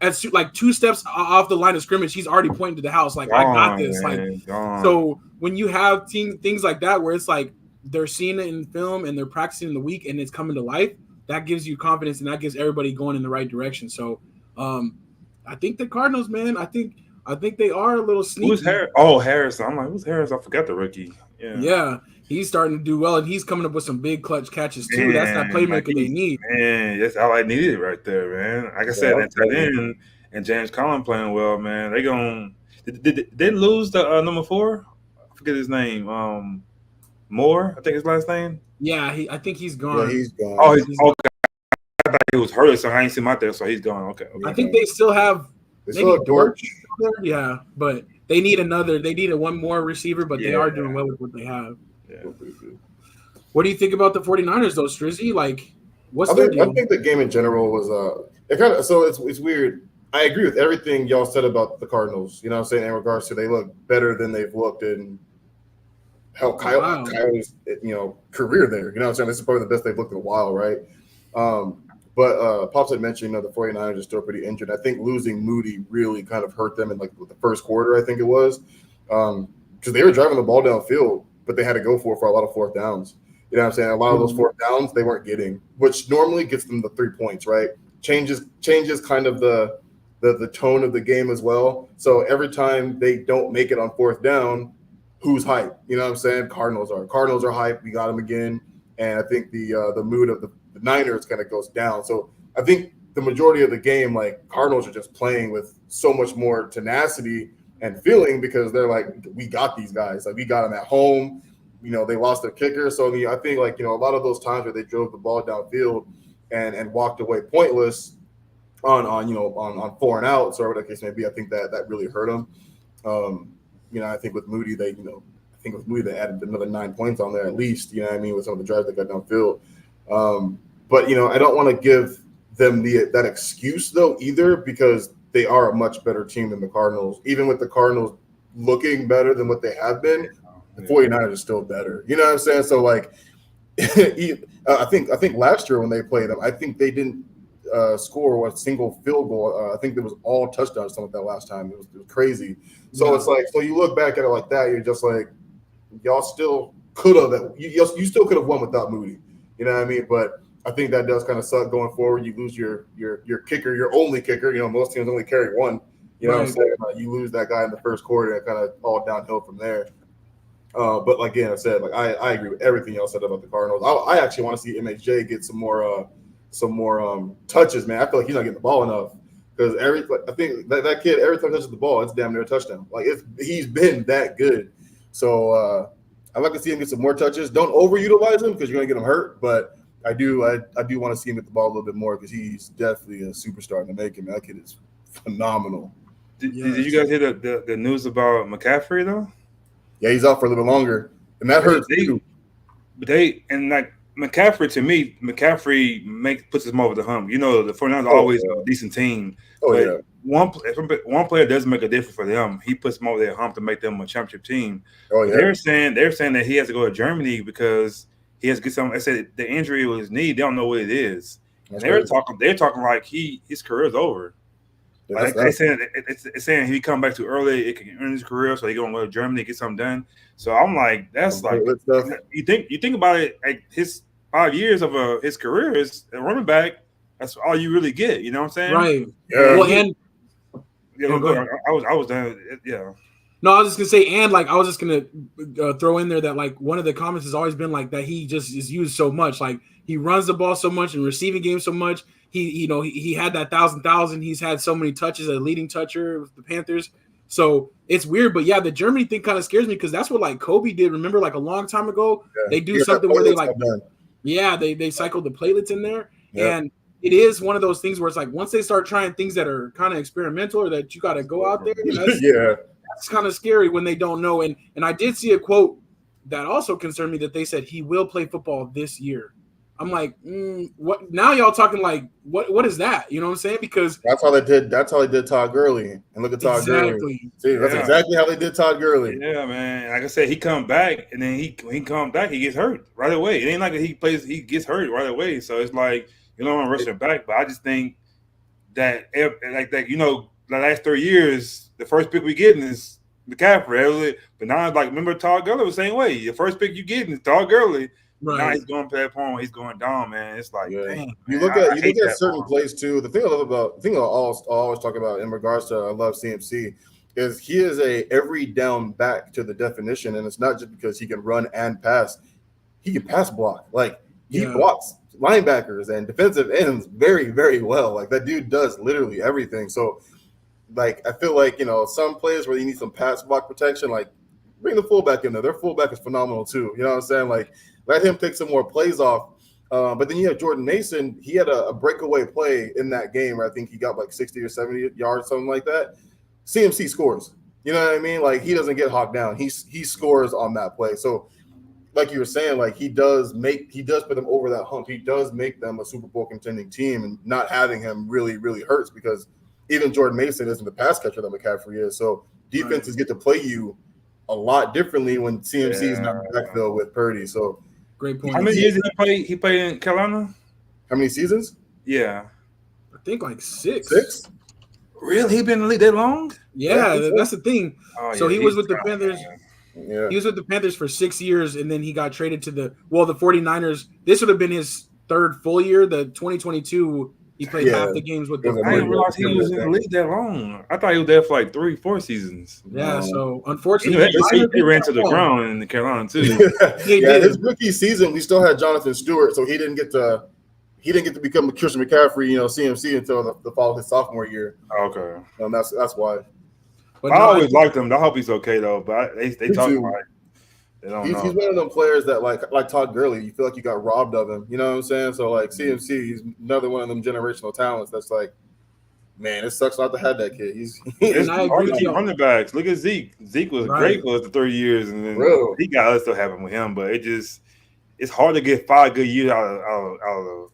at 2 steps off the line of scrimmage, he's already pointing to the house. I got this. So when you have things like that, where it's like they're seeing it in film and they're practicing in the week and it's coming to life, that gives you confidence and that gets everybody going in the right direction. So I think the Cardinals, man, I think they are a little sneaky. Who's Harris? Oh, Harris. I'm like, who's Harris? I forgot the rookie. Yeah. He's starting to do well, and he's coming up with some big clutch catches too. That's that playmaker they need. Man, that's all I needed right there, man. Like I said, that tight end and James Conner playing well, man. Did they lose the number 4? I forget his name. Moore, I think his last name. Yeah, I think he's gone. Yeah, he's gone. Oh, he's okay. I thought he was hurt, so I ain't seen him out there, so he's gone. Okay. I think they still have. They still have Dortch. Yeah, but they need one more receiver, but they are doing well with what they have. Yeah. What do you think about the 49ers though, Strizzy? What's I their deal? think the game in general was it kind of it's weird. I agree with everything y'all said about the Cardinals. You know what I'm saying, in regards to they look better than they've looked in Kyle's career there. You know what I'm saying? This is probably the best they've looked in a while, right? But Pops had mentioned the 49ers are still pretty injured. I think losing Moody really kind of hurt them in the first quarter, I think it was. Because they were driving the ball downfield, but they had to go for a lot of fourth downs. You know what I'm saying? A lot of those fourth downs they weren't getting, which normally gets them the 3 points, right? Changes kind of the tone of the game as well. So every time they don't make it on fourth down, who's hype? You know what I'm saying? Cardinals are hype. We got them again. And I think the mood of the Niners kind of goes down. So I think the majority of the game, Cardinals are just playing with so much more tenacity and feeling because they're like, we got these guys. We got them at home. They lost their kicker. So I think a lot of those times where they drove the ball downfield and walked away pointless on 4 and outs or whatever the case may be, I think that really hurt them. I think with Moody, they added another 9 points on there at least, with some of the drives that got downfield. But I don't want to give them that excuse though either, because they are a much better team than the Cardinals. Even with the Cardinals, looking better than what they have been, the 49ers are still better. You know what I'm saying? So like, I think last year when they played them, I think they didn't score a single field goal. I think there was all touchdowns, something like that last time. It was crazy. So it's like, so you look back at it like that, you're just like, y'all still could have. You still could have won without Moody. You know what I mean? But I think that does kind of suck going forward. You lose your kicker, your only kicker. You know, most teams only carry one. You know what I'm saying? You lose that guy in the first quarter, and kind of all downhill from there. But like again, I said, like I agree with everything y'all said about the Cardinals. I actually want to see MHJ get some more touches, man. I feel like he's not getting the ball enough because I think that kid every time he touches the ball, it's damn near a touchdown. Like he's been that good. So I'd like to see him get some more touches. Don't overutilize him because you're gonna get him hurt. But I do want to see him get the ball a little bit more because he's definitely a superstar in the making. That kid is phenomenal. Did you guys hear the news about McCaffrey though? Yeah, he's out for a little longer, and that hurts too. But McCaffrey, to me, puts him over the hump. You know, the 49ers are always a decent team. Oh, but yeah. One player doesn't make a difference for them. He puts them over their hump to make them a championship team. Oh, yeah. They're saying that he has to go to Germany because he has to get some. I said the injury with his knee. They don't know what it is. And they're talking like his career is over. Yeah, like they saying it's saying if he come back too early, it can end his career. So he gonna go to Germany get something done. So I'm like, that's like you think about it. Like his 5 years of his career is a running back. That's all you really get. You know what I'm saying? Right. Yeah. Well, and I was done. Yeah. No, I was just gonna say, and like I was just gonna throw in there that like one of the comments has always been like that he just is used so much. Like he runs the ball so much and receiving game so much. He had that 1,000. He's had so many touches, a leading toucher with the Panthers. So it's weird, but yeah, the Germany thing kind of scares me because that's what like Kobe did. Remember, like a long time ago, they do something where they like, they cycled the platelets in there, and it is one of those things where it's like once they start trying things that are kind of experimental or that you got to go out there, that's kind of scary when they don't know. And I did see a quote that also concerned me that they said he will play football this year. I'm like, what? Now y'all talking like, what is that? You know what I'm saying? Because that's how they did Todd Gurley. And look at Todd Gurley. See, that's exactly how they did Todd Gurley. Yeah, man. Like I said, he come back, and then when he comes back, he gets hurt right away. It ain't like he gets hurt right away. So it's like you don't want to rush him back. But I just think that the last 3 years, the first pick we getting is McCaffrey. But now, like, remember Todd Gurley was the same way. The first pick you getting is Todd Gurley. Right. Now he's going to that point where he's going down, man. It's like, dang, you look at certain plays too. The thing I always talk about in regards to I love CMC is he is a every down back to the definition, and it's not just because he can run and pass. He can pass block. Like he blocks linebackers and defensive ends very, very well. Like that dude does literally everything. So like I feel like some plays where you need some pass block protection, like bring the fullback in there. Their fullback is phenomenal too. You know what I'm saying? Like let him take some more plays off. But then you have Jordan Mason. He had a breakaway play in that game where I think he got like 60 or 70 yards, something like that. CMC scores. You know what I mean? Like he doesn't get hawked down. He scores on that play. So like you were saying, like he does put them over that hump. He does make them a Super Bowl contending team, and not having him really, really hurts because even Jordan Mason isn't the pass catcher that McCaffrey is. So defenses get to play you a lot differently when CMC is not in the backfield with Purdy. So great point. How many years did he played in Carolina? How many seasons? Yeah. I think like 6. 6? Really? He been in the league that long? Yeah, that's the thing. Oh, so he was with the Panthers. Yeah. He was with the Panthers for 6 years, and then he got traded to the 49ers. This would have been his third full year. The 2022, he played half the games with the. I didn't realize he was in the league that long. I thought he was there for like 3-4 seasons. Yeah, so unfortunately, he ran to the ground in the Carolina too. His rookie season, we still had Jonathan Stewart, so he didn't get to become Christian McCaffrey, CMC until the fall of his sophomore year. Okay, that's why. But I always liked him. I hope he's okay though. But they talk like they don't know. He's one of them players that like Todd Gurley. You feel like you got robbed of him. You know what I'm saying? So like CMC, he's another one of them generational talents. That's like, man, it sucks not to have that kid. It's hard to keep running backs. Look at Zeke. Zeke was great for us the 3 years, and then he got us still having with him. But it's hard to get 5 good years out of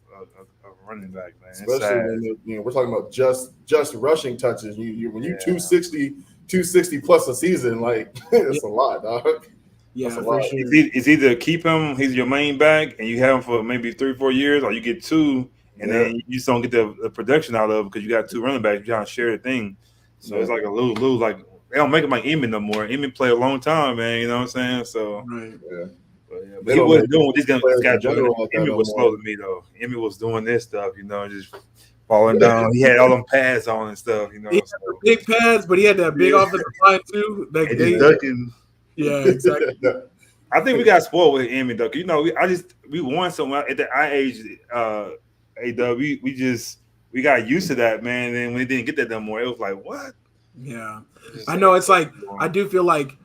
running back, man. Especially when we're talking about just rushing touches. When you 260, 260 plus a season. Like it's a lot, dog. Yeah, That's a for lot. sure. It's either keep him, he's your main back, and you have him for maybe 3-4 years, or you get two, and then you just don't get the production out of it because you got two running backs. You're trying to share the thing. So it's like a lose-lose. Like, they don't make him like Emmitt no more. Emmitt played a long time, man. You know what I'm saying? So, Right. but he wasn't doing what these guys got doing. Like Emmitt was slow to me, though. Emmitt was doing this stuff, just falling down. He had all them pads on and stuff, He had the big pads, but he had that big offensive line, too. Like, And just ducking. yeah, exactly. I think we got spoiled with Emmitt, though. We won something at our age. We got used to that, man. And then when we didn't get that no more, it was like, what? Yeah, I know. It's like I do feel like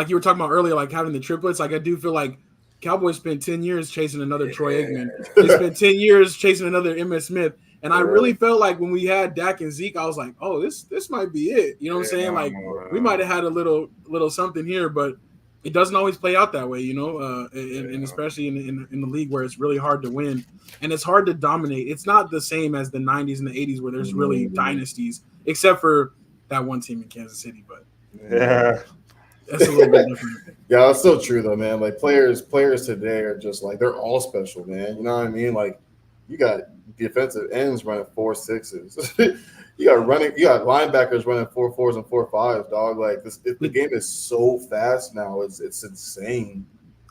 you were talking about earlier, like having the triplets. Like I do feel like Cowboys spent 10 years chasing another Troy Aikman. They spent 10 years chasing another Emmitt Smith. And I really felt like when we had Dak and Zeke, I was like, oh, this might be it. You know what I'm saying? Like we might have had a little something here, but it doesn't always play out that way, and especially in the league where it's really hard to win and it's hard to dominate. It's not the same as the 90s and the 80s where there's really dynasties, except for that one team in Kansas City. But yeah, that's a little bit different. Yeah, it's still true though, man. Like players today are just like they're all special, man. You know what I mean? Like you got defensive ends running 4.6s. You got linebackers running 4.4s and 4.5s, dog. Like the game is so fast now. It's insane.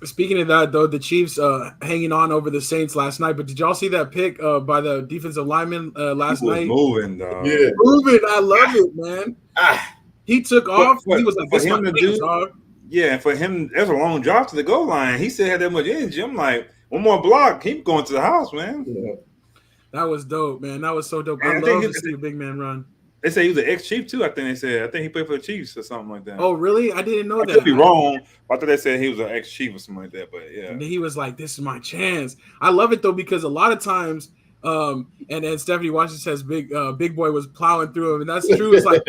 Speaking of that, though, the Chiefs hanging on over the Saints last night. But did y'all see that pick by the defensive lineman last night? Moving, dog. Yeah, moving. I love it, man. He took off. He was like, "This is my thing, dog." Yeah, and for him, there's a long drop to the goal line. He still had that much energy. I'm like, one more block, keep going to the house, man. Yeah. That was dope, man. That was so dope. Man, I love to see a big man run. They say he was an ex-Chief too. I think he played for the Chiefs or something like that. Oh, really? I didn't know I that. could be wrong. I thought they said he was an ex-Chief or something like that. But yeah, and he was like, "This is my chance." I love it though because a lot of times, and Stephanie Washington says, "Big boy was plowing through him," and that's true. It's like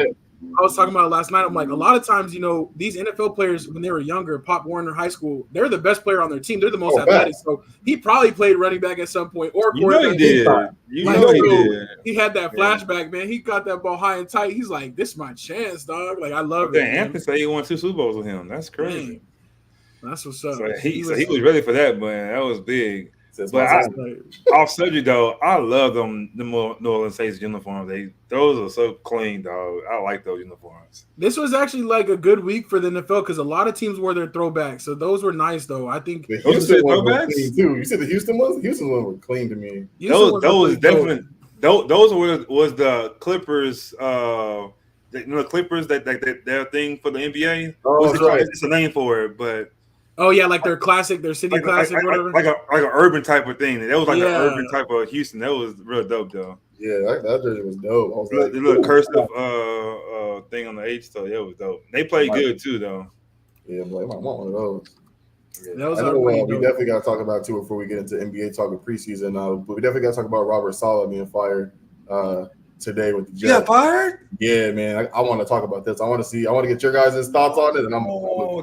I was talking about it last night. I'm like, a lot of times, these NFL players when they were younger, Pop Warner High School, they're the best player on their team. They're the most athletic. So he probably played running back at some point, or he did. He did. He had that flashback, man. He got that ball high and tight. He's like, "This is my chance, dog." Like I love it. Anthony said he won 2 Super Bowls with him. That's crazy. Man, that's what's up. So he was ready for that, man. That was big. But off subject though, I love the New Orleans Saints uniforms. Those are so clean, dog. I like those uniforms. This was actually like a good week for the NFL because a lot of teams wore their throwbacks. So those were nice, though. I think the Houston one was clean too. You said the Houston ones? The Houston one were clean to me. Those definitely. Those was the Clippers. The Clippers that their thing for the NBA. Oh, that's right. It's a name for it, but. Oh yeah, like their classic, their city classic, whatever. Like an urban type of thing. That was like an urban type of Houston. That was real dope, though. Yeah, that jersey was dope. I was the little cursive thing on the H, so yeah, it was dope. They played good too, though. Yeah, I'm like, I want one of those. Yeah, we definitely got to talk about too before we get into NBA talk of preseason. But we definitely got to talk about Robert Saleh being fired today with the Jets. You got fired? Yeah, man. I want to talk about this. I want to get your guys' thoughts on it, and I'm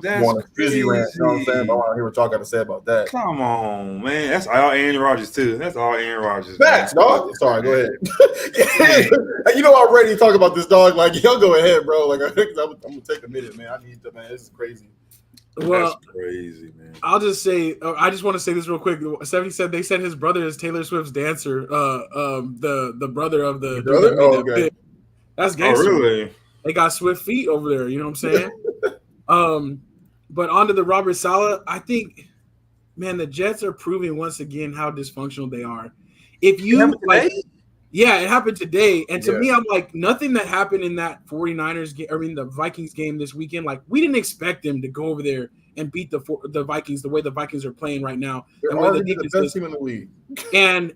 that's busy rant. You know what I'm saying? I want to hear what y'all got to say about that. Come on, man. That's all Aaron Rodgers too. That's all Aaron Rodgers. Facts, dog. Sorry, go ahead. I'm ready to talk about this, dog. Like, y'all go ahead, bro. Like, I'm gonna take a minute, man. I need to, man. This is crazy. Well, that's crazy, man. I'll just say, I just want to say this real quick. Stephanie said they said his brother is Taylor Swift's dancer. The brother of the brother. Oh, okay. That's gangster. Oh, really? They got swift feet over there. You know what I'm saying? But onto the Robert Saleh. I think, man, the Jets are proving once again how dysfunctional they are. If you like. Yeah, it happened today. And to me, I'm like, nothing that happened in that 49ers game, the Vikings game this weekend, like, we didn't expect them to go over there and beat the Vikings the way the Vikings are playing right now. They're and already the best team in the league. And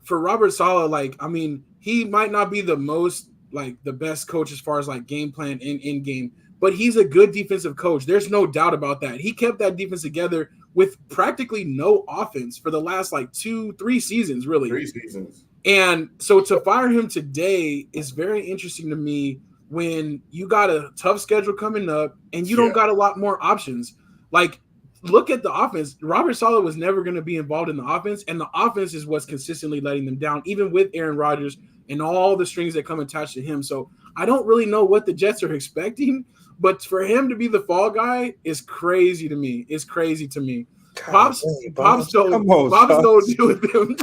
for Robert Saleh, like, I mean, he might not be the most, like, the best coach as far as, like, game plan in game, but he's a good defensive coach. There's no doubt about that. He kept that defense together with practically no offense for the last like 2-3 seasons, really. 3 seasons. And so to fire him today is very interesting to me when you got a tough schedule coming up and you don't got a lot more options. Like, look at the offense. Robert Saleh was never going to be involved in the offense, and the offense is what's consistently letting them down, even with Aaron Rodgers, and all the strings that come attached to him. So I don't really know what the Jets are expecting, but for him to be the fall guy is crazy to me. It's crazy to me. Pops don't deal with him.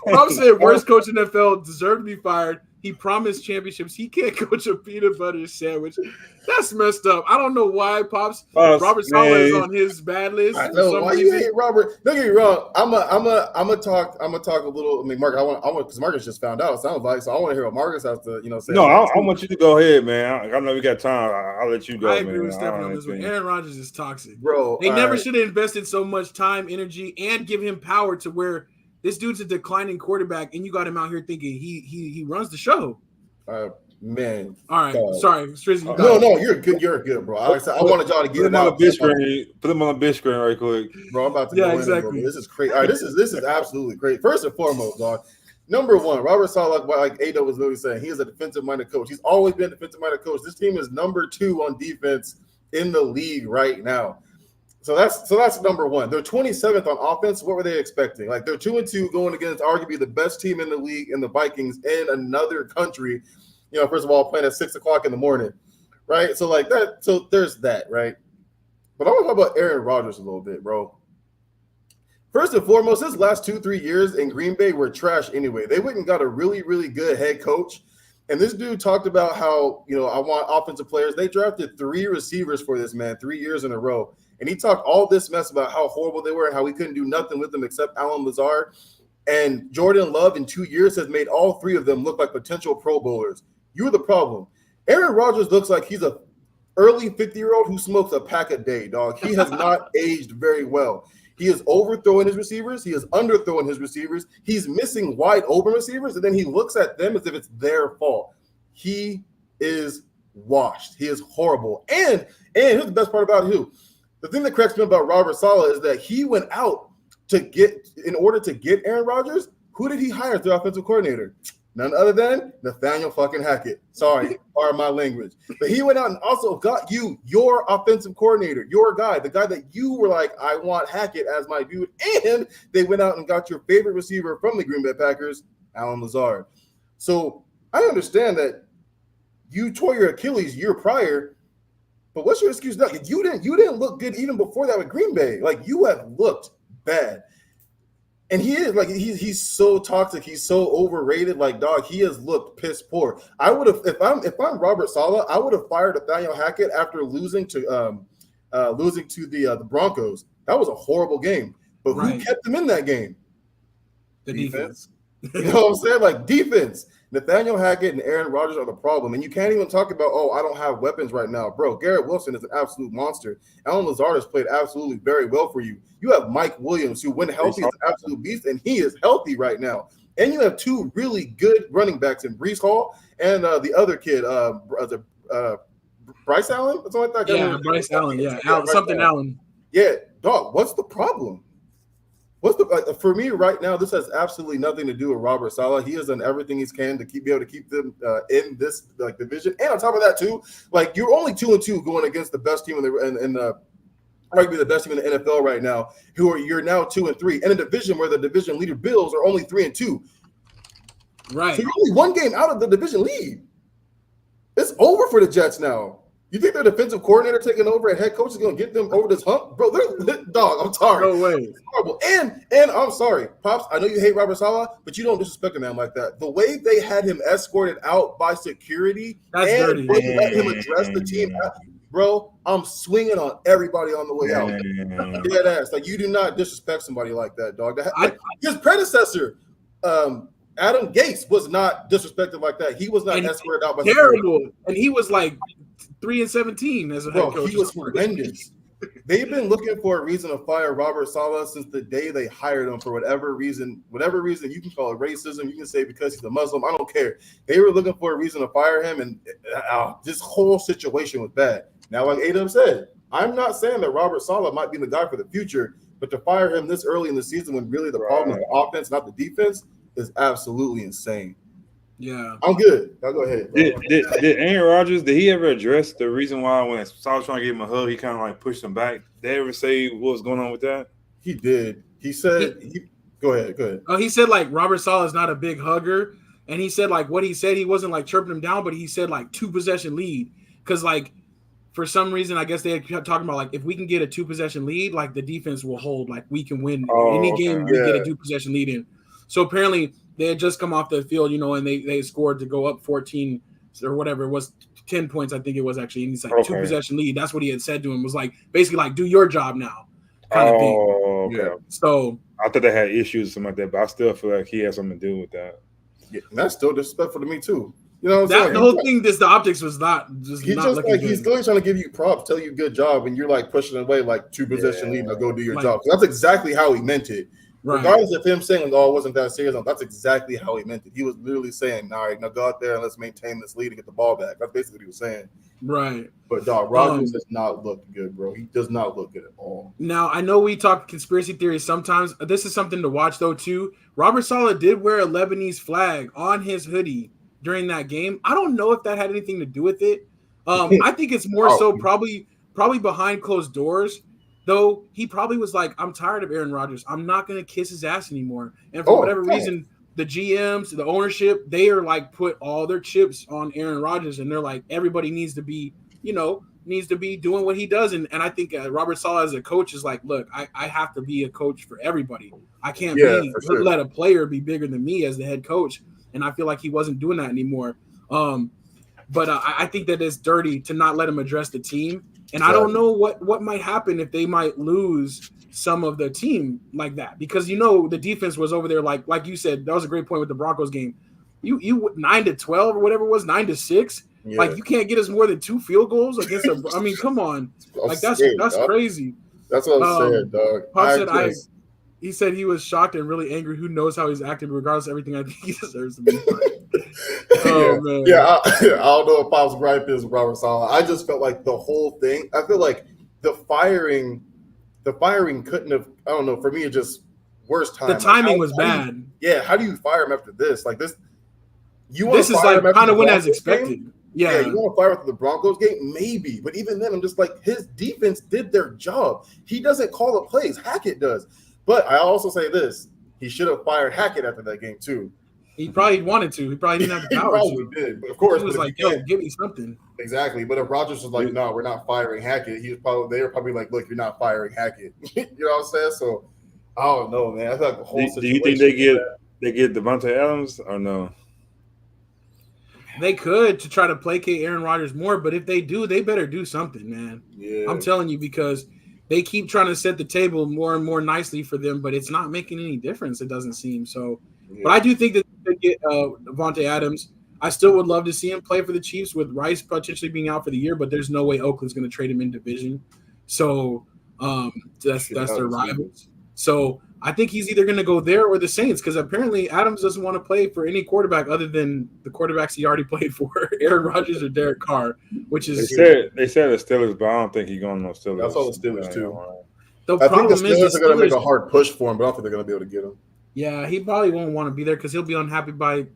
Pops said worst coach in the NFL deserved to be fired. He promised championships. He can't coach a peanut butter sandwich. That's messed up. I don't know why Pops Robert Saleh is on his bad list. I know why you hate Robert. Don't get me wrong. I'm a talk a little. I mean, Mark, I want because Marcus just found out. It sounds like, so I want to hear what Marcus has to say. No, I want you to go ahead, man. I know we got time. I'll let you go. I agree with Stephen on this one. Aaron Rodgers is toxic, bro. They never should have invested so much time, energy, and give him power to where this dude's a declining quarterback, and you got him out here thinking he runs the show. Man. All right. Sorry, Strizzy. No, you're good. You're good, bro. I wanted y'all to get it out. Put them on the big screen right quick. Bro, I'm about to go exactly. in, bro. This is crazy. All right, this is absolutely crazy. First and foremost, dog. Number one, Robert Saleh, like Ado was literally saying, he is a defensive-minded coach. He's always been a defensive-minded coach. This team is number 2 on defense in the league right now. So that's number one. They're 27th on offense. What were they expecting? Like, they're 2-2 going against arguably the best team in the league in the Vikings in another country. First of all, playing at 6:00 in the morning, right? So like that. So there's that, right? But I want to talk about Aaron Rodgers a little bit, bro. First and foremost, his last 2-3 years in Green Bay were trash anyway. They went and got a really, really good head coach. And this dude talked about how, I want offensive players. They drafted 3 receivers for this man 3 years in a row. And he talked all this mess about how horrible they were and how we couldn't do nothing with them except Allen Lazard. And Jordan Love in 2 years has made all 3 of them look like potential Pro Bowlers. You're the problem. Aaron Rodgers looks like he's a early 50-year-old who smokes a pack a day, dog. He has not aged very well. He is overthrowing his receivers. He is underthrowing his receivers. He's missing wide open receivers, and then he looks at them as if it's their fault. He is washed. He is horrible. And here's the best part about who. The thing that cracks me up about Robert Saleh is that he went out in order to get Aaron Rodgers. Who did he hire as the offensive coordinator? None other than Nathaniel fucking Hackett. Sorry, pardon my language. But he went out and also got you your offensive coordinator, your guy, the guy that you were like, I want Hackett as my dude. And they went out and got your favorite receiver from the Green Bay Packers, Allen Lazard. So I understand that you tore your Achilles year prior, but what's your excuse now? You didn't look good even before that with Green Bay. Like, you have looked bad. And he is like he's so toxic. He's so overrated. Like, dog, he has looked piss poor. I would have if I'm Robert Saleh, I would have fired Nathaniel Hackett after losing to the Broncos. That was a horrible game. But who kept him in that game? The defense. You know what I'm saying? Like, defense. Nathaniel Hackett and Aaron Rodgers are the problem. And you can't even talk about, I don't have weapons right now. Bro, Garrett Wilson is an absolute monster. Allen Lazard has played absolutely very well for you. You have Mike Williams, who, when healthy, is an absolute beast, and he is healthy right now. And you have 2 really good running backs in Breece Hall and the other kid, Bryce Allen? Or something like that. Yeah, Bryce Allen. Yeah, Allen. Yeah, dog, what's the problem? For me right now, this has absolutely nothing to do with Robert Saleh. He has done everything he can to be able to keep them in this division. And on top of that, too, like, you're only 2-2 going against the best team arguably the best team in the NFL right now. You're now 2-3 in a division where the division leader Bills are only 3-2. Right. So you're only 1 game out of the division lead. It's over for the Jets now. You think their defensive coordinator taking over and head coach is going to get them over this hump? Bro, dog, I'm sorry. No way. It's horrible. And I'm sorry, Pops, I know you hate Robert Saleh, but you don't disrespect a man like that. The way they had him escorted out by security let him address the team, bro, I'm swinging on everybody on the way out. Dead ass. Like, you do not disrespect somebody like that, dog. His predecessor, Adam Gase, was not disrespected like that. He was not escorted out by terrible. Security. And he was like 3-17 as a head coach. He was horrendous. They've been looking for a reason to fire Robert Saleh since the day they hired him for whatever reason you can call it racism. You can say because he's a Muslim. I don't care. They were looking for a reason to fire him, and this whole situation was bad. Now, like Adam said, I'm not saying that Robert Saleh might be the guy for the future, but to fire him this early in the season when really the problem is the offense, not the defense, is absolutely insane. Yeah, I'm good. I'll go ahead. Did Aaron Rodgers, did he ever address the reason why when Saleh was trying to give him a hug, he kind of like pushed him back? Did they ever say what was going on with that? He did. He said, go ahead. He said like Robert Saleh is not a big hugger, and he said like what he said. He wasn't like chirping him down, but he said like 2-possession lead because like for some reason I guess they kept talking about like if we can get a 2-possession lead, like the defense will hold, like we can win any game we get a 2-possession lead in. So apparently they had just come off the field, you know, and they scored to go up 14 or whatever it was. 10 points, I think it was actually. And he's like 2-possession lead. That's what he had said to him. Was like basically like do your job now, kind of thing. Okay. Yeah. So I thought they had issues or something like that, but I still feel like he has something to do with that. Yeah, and that's still disrespectful to me too. You know what I'm saying? The whole thing, the optics was not just. He's not just looking like good. he's clearly trying to give you props, tell you good job, and you're like pushing away like 2-possession lead. Now go do your Like- job. So that's exactly how he meant it. Right. Regardless of him saying, "Oh, it wasn't that serious," that's exactly how he meant it. He was literally saying, "All right, now go out there and let's maintain this lead and get the ball back." That's basically what he was saying. Right. But dog, Rodgers does not look good, bro. He does not look good at all. Now I know we talk conspiracy theories sometimes. This is something to watch though too. Robert Saleh did wear a Lebanese flag on his hoodie during that game. I don't know if that had anything to do with it. I think it's more so probably behind closed doors. Though he probably was like, I'm tired of Aaron Rodgers. I'm not going to kiss his ass anymore. And for whatever reason, the GMs, the ownership, they are like put all their chips on Aaron Rodgers. And they're like, everybody needs to be, doing what he does. And I think Robert Saleh as a coach is like, look, I have to be a coach for everybody. I can't let a player be bigger than me as the head coach. And I feel like he wasn't doing that anymore. But I think that it's dirty to not let him address the team. And I don't know what might happen if they might lose some of the team like that, because the defense was over there like you said. That was a great point with the Broncos game. You 9-12 or whatever it was, 9-6. Yeah. Like you can't get us more than 2 field goals against a. I mean, come on, like that's crazy. That's what I'm saying, dog. Pop said he said he was shocked and really angry. Who knows how he's acting? Regardless of everything, I think he deserves to be fired. Man. Yeah. I don't know if Pop's gripe is Robert Saleh. I just felt like the whole thing. I feel like the firing couldn't have. I don't know. For me, it just worst time. The timing was bad. How do you fire him after this? Like this. This is like kind of went as expected. Yeah, you want to fire after the Broncos game? Maybe. But even then, I'm just like, his defense did their job. He doesn't call the plays. Hackett does. But I also say this. He should have fired Hackett after that game, too. He probably wanted to. He probably didn't have the power. He probably did. But of course. He was like, yo, give me something. Exactly. But if Rodgers was like, no, we're not firing Hackett, they were probably like, look, you're not firing Hackett. You know what I'm saying? So, I don't know, man. I feel like the whole situation. Do you think they get Devontae Adams or no? They could to try to placate Aaron Rodgers more, but if they do, they better do something, man. Yeah. I'm telling you, because they keep trying to set the table more and more nicely for them, but it's not making any difference, it doesn't seem. So, but I do think that they get Devontae Adams. I still would love to see him play for the Chiefs with Rice potentially being out for the year, but there's no way Oakland's going to trade him in division. So that's their rivals. So I think he's either going to go there or the Saints, because apparently Adams doesn't want to play for any quarterback other than the quarterbacks he already played for, Aaron Rodgers or Derek Carr, which is they said the Steelers, but I don't think he's going to Steelers. That's all the Steelers too. I think the Steelers are going to make a hard push for him, but I don't think they're going to be able to get him. Yeah, he probably won't want to be there because he'll be unhappy by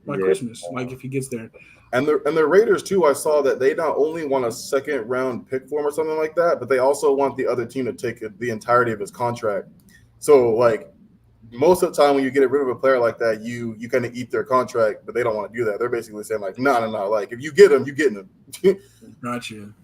Christmas, like if he gets there. And the Raiders too. I saw that they not only want a 2nd round pick for him or something like that, but they also want the other team to take the entirety of his contract. So like most of the time when you get rid of a player like that, you kind of eat their contract, but they don't want to do that. They're basically saying like, no. Like if you get him, you getting him. Got you.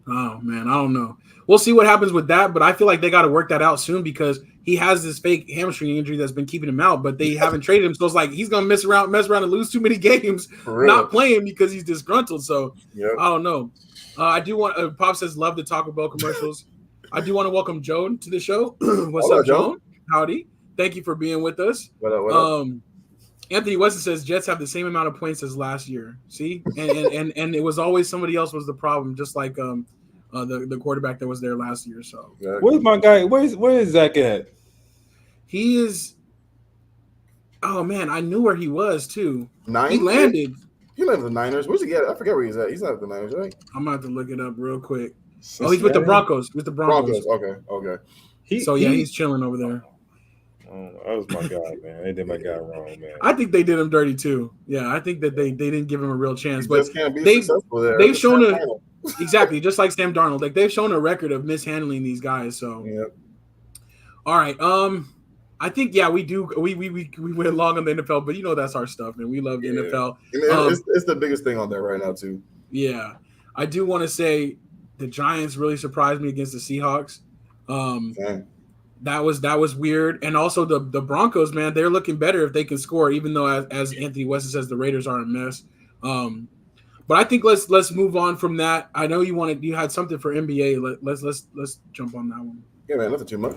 Oh man, I don't know. We'll see what happens with that, but I feel like they got to work that out soon because he has this fake hamstring injury that's been keeping him out, but they haven't traded him. So it's like he's gonna mess around and lose too many games not playing because he's disgruntled. So I don't know. I do want Pop says love the Taco Bell commercials. I do want to welcome Joan to the show. What's up, Joan? Howdy. Thank you for being with us. What up? Anthony Weston says Jets have the same amount of points as last year. See, and it was always somebody else was the problem, just like the quarterback that was there last year. So where's my guy? Where is Zach at? He is. Oh man, I knew where he was too. He landed. He landed the Niners. Where's he at? I forget where he's at. He's not at the Niners, right? I'm gonna have to look it up real quick. Oh, he's with the Broncos. Broncos. Okay. He's chilling over there. Oh, that was my guy, man. They did my guy wrong, man. I think they did him dirty too. Yeah, I think that they didn't give him a real chance. But they've shown exactly just like Sam Darnold. Like they've shown a record of mishandling these guys. So yep. All right. I think we do. We went long on the NFL, but that's our stuff, man. We love the NFL. It's the biggest thing on there right now too. Yeah, I do want to say the Giants really surprised me against the Seahawks. That was weird, and also the Broncos, man, they're looking better if they can score. Even though, as Anthony Weston says, the Raiders are a mess. But I think let's move on from that. I know you had something for NBA. Let's jump on that one. Yeah, man, nothing too much.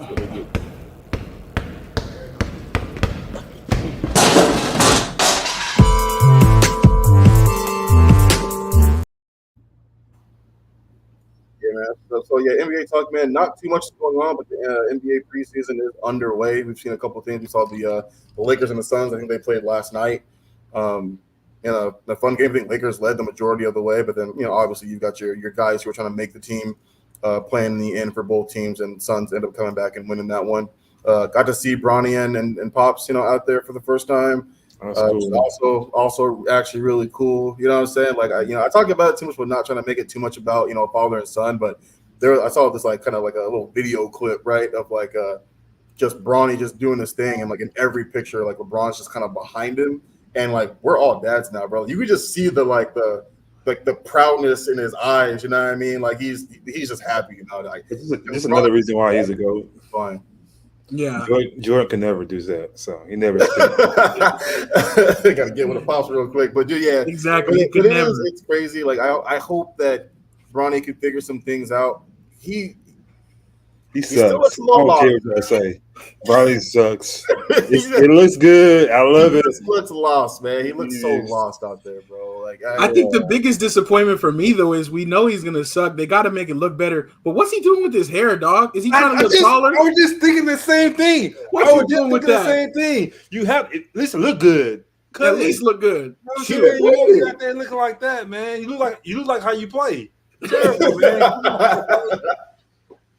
Yeah, man. So NBA talk, man. Not too much is going on, but the NBA preseason is underway. We've seen a couple things. We saw the Lakers and the Suns. I think they played last night. In a fun game. I think Lakers led the majority of the way, but then obviously you've got your guys who are trying to make the team, playing in the end for both teams, and Suns end up coming back and winning that one. Got to see Bronny and Pops, out there for the first time. Cool. Also actually really cool. You know what I'm saying? Like I talk about it too much, but not trying to make it too much about father and son. But I saw this like kind of like a little video clip, right, of like just Bronny just doing this thing, and like in every picture, like LeBron's just kind of behind him. And like we're all dads now, bro. You could just see the proudness in his eyes. You know what I mean? Like he's just happy. Like this is another reason why he's a GOAT. Fine. Yeah, Jordan can never do that. So he never. Got to get with the pops real quick, but yeah, exactly. It's crazy. Like I hope that Bronny can figure some things out. He sucks. I don't care what I say. Bronny sucks. It looks good. I love it. He looks lost, man. He looks so lost out there, bro. Like I think the biggest disappointment for me though is we know he's gonna suck. They got to make it look better. But what's he doing with his hair, dog? Is he trying to look taller? I was just thinking the same thing. Same thing. You have at least look good. At least look good. You out there looking like that, man. You look like how you play. Terrible, man.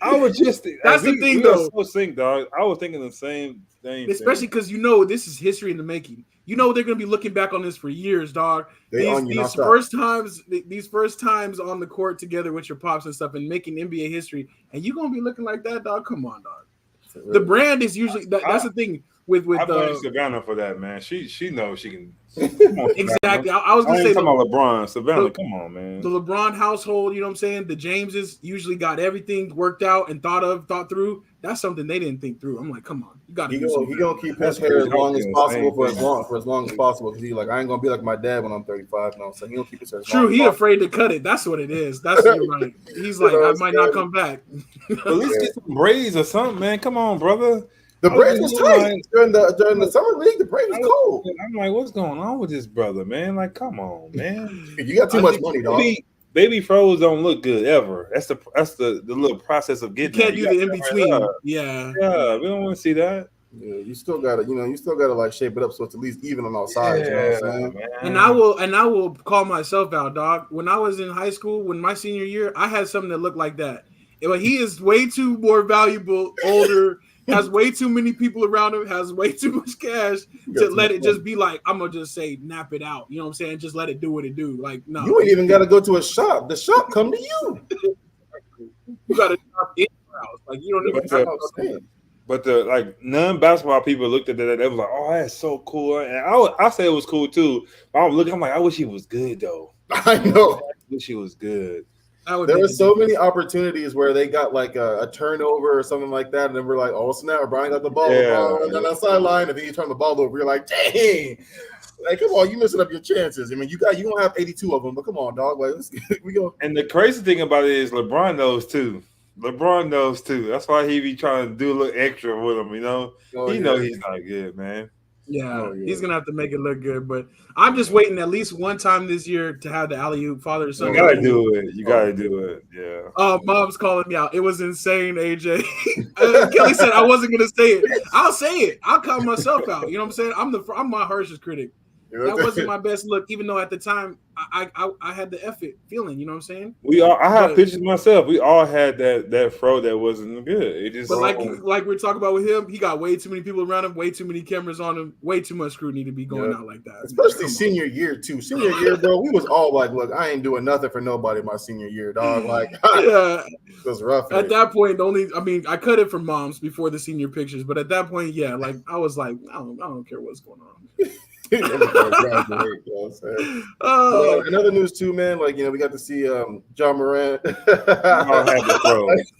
I was just that's the thing, though. So sync, dog. I was thinking the same thing. Especially because this is history in the making. They're going to be looking back on this for years, dog. These first times on the court together with your pops and stuff, and making NBA history, and you're going to be looking like that, dog. Come on, dog. The brand is usually that's the thing with I blame Savannah for that, man. She knows she can. Exactly. I was going to say talking about LeBron. Savannah, come on, man. The LeBron household, you know what I'm saying? The Jameses usually got everything worked out and thought through. That's something they didn't think through. I'm like, come on, you got to do something. He gonna keep his hair as long as possible for as long as possible. Because he like, I ain't gonna be like my dad when I'm 35 now. So he gonna keep his hair. True, he afraid to cut it. That's what it is. That's you're right. He's like, I might not come back. At least get some braids or something, man. Come on, brother. The braids was tight during the summer league. The braids was cool. I'm like, what's going on with this brother, man? Like, come on, man. You got too much money, dog. Baby froze don't look good ever. That's the little process of getting. You can't do the in between. Yeah, we don't want to see that. Yeah, you still gotta like shape it up so it's at least even on all sides. You know what I'm saying? Man. And I will call myself out, dog. When I was in high school, when my senior year, I had something that looked like that. But he is way too more valuable, older. Has way too many people around him, has way too much cash to let it just be like, I'm going to just say, nap it out. You know what I'm saying? Just let it do what it do. Like, no. You ain't even got to go to a shop. The shop come to you. You got to shop in your house. Like, you don't even have But the non-basketball people looked at that. They was like, oh, that's so cool. And I say it was cool, too. But I'm like, I wish he was good, though. I know. I wish he was good. There were so many opportunities where they got like a turnover or something like that, and then we're like, "Oh snap! Brian got the ball on the sideline," and then you turn the ball over. You're like, "Dang! Like, come on, you messing up your chances." I mean, you don't have 82 of them, but come on, dog. Like, we go. And the crazy thing about it is LeBron knows too. That's why he be trying to do a little extra with him. You know, he knows he's not good, man. Yeah, he's gonna have to make it look good, but I'm just waiting at least one time this year to have the alley-oop father to son. You gotta do it. You gotta do it. Yeah. Oh, mom's calling me out. It was insane, AJ. Kelly said I wasn't gonna say it. I'll say it. I'll call myself out. You know what I'm saying? I'm my harshest critic. That wasn't my best look, even though at the time I had the effort feeling, you know what I'm saying? I have pictures myself. We all had that fro that wasn't good. It just but like we're talking about with him, he got way too many people around him, way too many cameras on him, way too much scrutiny to be going out like that. Especially senior year too. Senior year, bro, we was all like, look, I ain't doing nothing for nobody my senior year, dog. Like yeah, it was rough. At that point, I cut it for moms before the senior pictures, but at that point, yeah, like I was like, I don't care what's going on. Another news too, man. Like we got to see John Morant.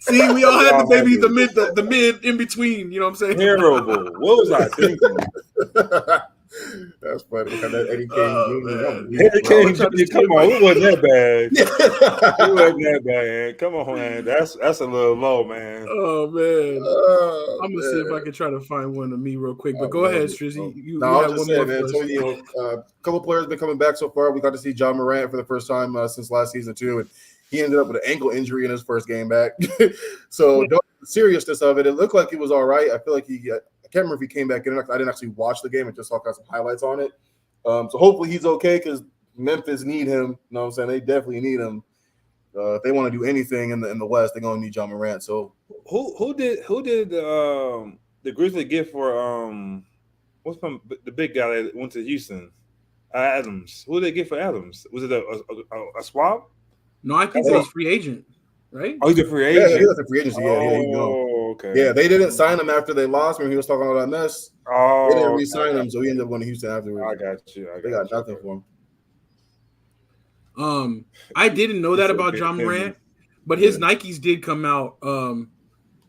See, we all had the baby, the mid in between. You know what I'm saying? Terrible. What was I thinking? That's funny. That Eddie King Jr. Eddie King Jr. Come on, it wasn't that bad. It wasn't that bad. Come on, man. That's a little low, man. Oh man. I'm gonna see if I can try to find one of me real quick. But go ahead, Strizzy. I was just saying, man. So a couple players been coming back so far. We got to see John Morant for the first time since last season too, and he ended up with an ankle injury in his first game back. So the seriousness of it, it looked like he was all right. I feel like I can't remember if he came back in. I didn't actually watch the game. I just saw some highlights on it. So hopefully he's okay because Memphis need him. You know what I'm saying? They definitely need him. If they want to do anything in the West, they're gonna need John Morant. So who did the Grizzlies get for what's the big guy that went to Houston? Adams. Who did they get for Adams? Was it a swap? No, I think he's free agent, right? Oh, he's a free agent. Yeah, he was a free agency. Okay. Yeah, they didn't sign him after they lost when he was talking all that mess. Oh, they didn't re-sign him, so he ended up going to Houston afterwards. I got you. They got nothing for him. I didn't know that about John Morant, but his Nikes did come out.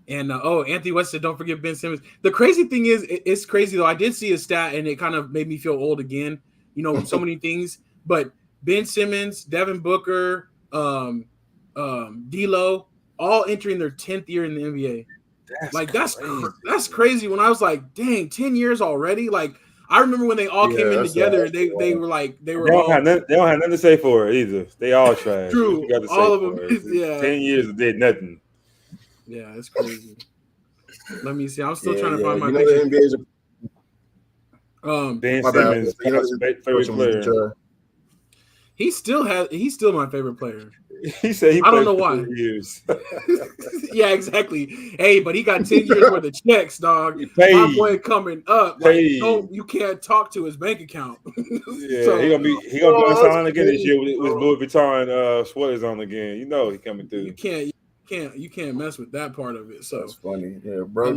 Anthony West said, "Don't forget Ben Simmons." The crazy thing is, it's crazy though. I did see a stat, and it kind of made me feel old again. You know, so many things. But Ben Simmons, Devin Booker, D'Lo, all entering their 10th year in the NBA. That's crazy. When I was like, dang, 10 years already. Like I remember when they all came in together. They don't have nothing to say for it either. They all trash. True, all of them. Yeah, 10 years did nothing. Yeah, it's crazy. Let me see. I'm still trying to find my picture. Ben Simmons, favorite player. He's still my favorite player. He said he. I don't know why. Years. Yeah, exactly. Hey, but he got 10 years worth of checks, dog. My boy coming up. Like, you can't talk to his bank account. Yeah, so, he gonna be signing again this year with Louis Vuitton sweaters on again. You know he coming through. You can't mess with that part of it. So that's funny. Yeah, bro,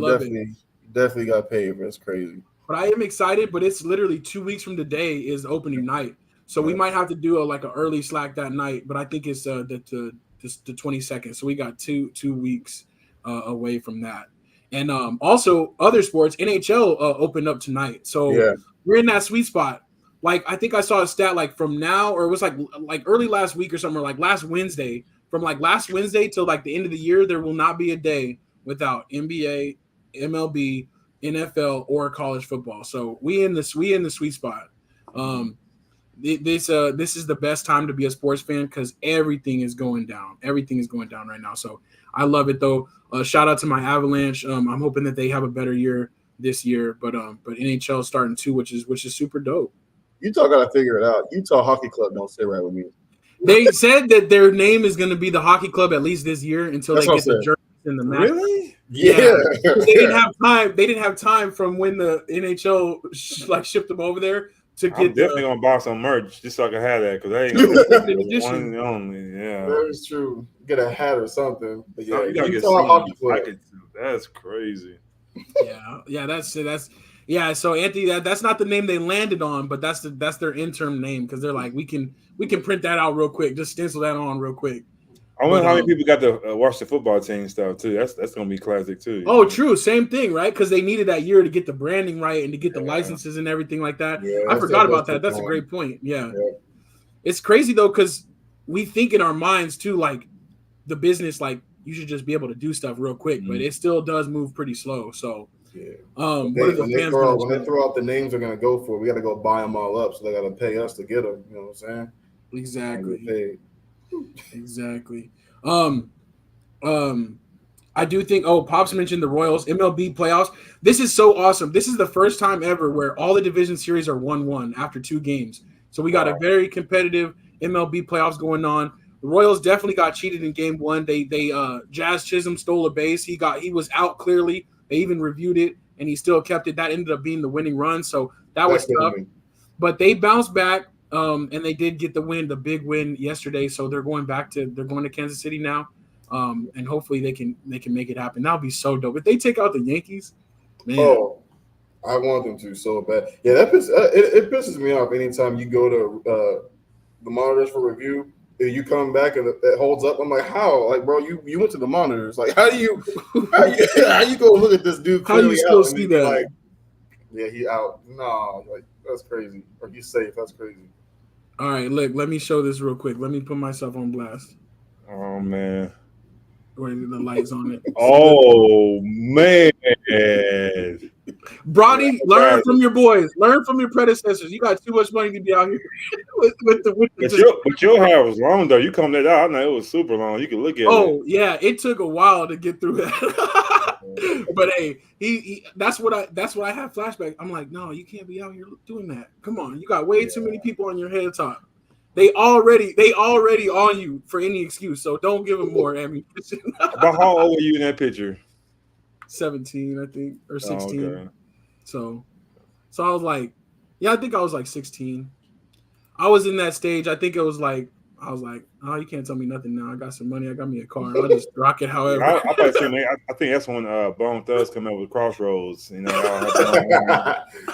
definitely got paid. That's crazy. But I am excited. But it's literally 2 weeks from today is opening night. So we might have to do an early slack that night, but I think it's the 22nd. So we got two weeks away from that. And also other sports, NHL opened up tonight. So we're in that sweet spot. Like I think I saw a stat like from now, or it was like early last week or something, or like last Wednesday. From like last Wednesday till like the end of the year, there will not be a day without NBA, MLB, NFL, or college football. So we in the sweet spot. This is the best time to be a sports fan because everything is going down. Everything is going down right now. So I love it though. Shout out to my Avalanche. I'm hoping that they have a better year this year. But NHL starting too, which is super dope. Utah got to figure it out. Utah Hockey Club don't sit right with me. They said that their name is going to be the Hockey Club at least this year until they get the jerseys and the match. Really? Yeah. They didn't have time. They didn't have time from when the NHL shipped them over there. I'm definitely gonna buy some merch just so I can have that because I ain't gonna one only. Yeah, that is true. Get a hat or something. But yeah, you gotta get some. That's crazy. Yeah, that's yeah. So Anthony, that's not the name they landed on, but that's their interim name because they're like we can print that out real quick, just stencil that on real quick. I wonder how many people got to watch the football team stuff too. That's gonna be classic too. Oh, true, same thing, right? Because they needed that year to get the branding right and to get the licenses and everything like that. Yeah, I forgot about that. That's a great point. Yeah, it's crazy though because we think in our minds too, like the business, like you should just be able to do stuff real quick, but it still does move pretty slow. So, when they throw out the names they're gonna go for, we got to go buy them all up, so they got to pay us to get them. You know what I'm saying? Exactly. I do think. Oh, Pops mentioned the Royals MLB playoffs. This is so awesome. This is the first time ever where all the division series are 1-1 after 2 games. So we got a very competitive MLB playoffs going on. The Royals definitely got cheated in game 1. They Jazz Chisholm stole a base. He was out clearly. They even reviewed it, and he still kept it. That ended up being the winning run. So that was tough. But they bounced back, and they did get the win, the big win yesterday. So they're going to Kansas City now. And hopefully they can make it happen. That'll be so dope. If they take out the Yankees, man. Oh, I want them to so bad. Yeah, it pisses me off anytime you go to the monitors for review and you come back and it holds up. I'm like, how? Like, bro, you went to the monitors. Like, how you go look at this dude? How you still see that? Like, yeah, he out. Nah, like that's crazy. Or he's safe. That's crazy. All right, look, let me show this real quick. Let me put myself on blast. Oh man. Where the lights on it. Oh man. Brody, learn from your boys. Learn from your predecessors. You got too much money to be out here with the But your hair was long though. You combed that out. I know it was super long. You can look at it. Oh yeah, it took a while to get through that. But hey, he that's what I have flashback. I'm like, no, you can't be out here doing that. Come on, you got way too many people on your head top. They already on you for any excuse. So don't give them more ammunition. But how old were you in that picture? 17, I think, or 16. Oh, okay. So I was like, yeah, I think I was like 16. I was in that stage. I think it was like, I was like, oh, you can't tell me nothing now. I got some money. I got me a car. I'll just rock it however. I think that's when Bone Thugs come out with Crossroads. You know, I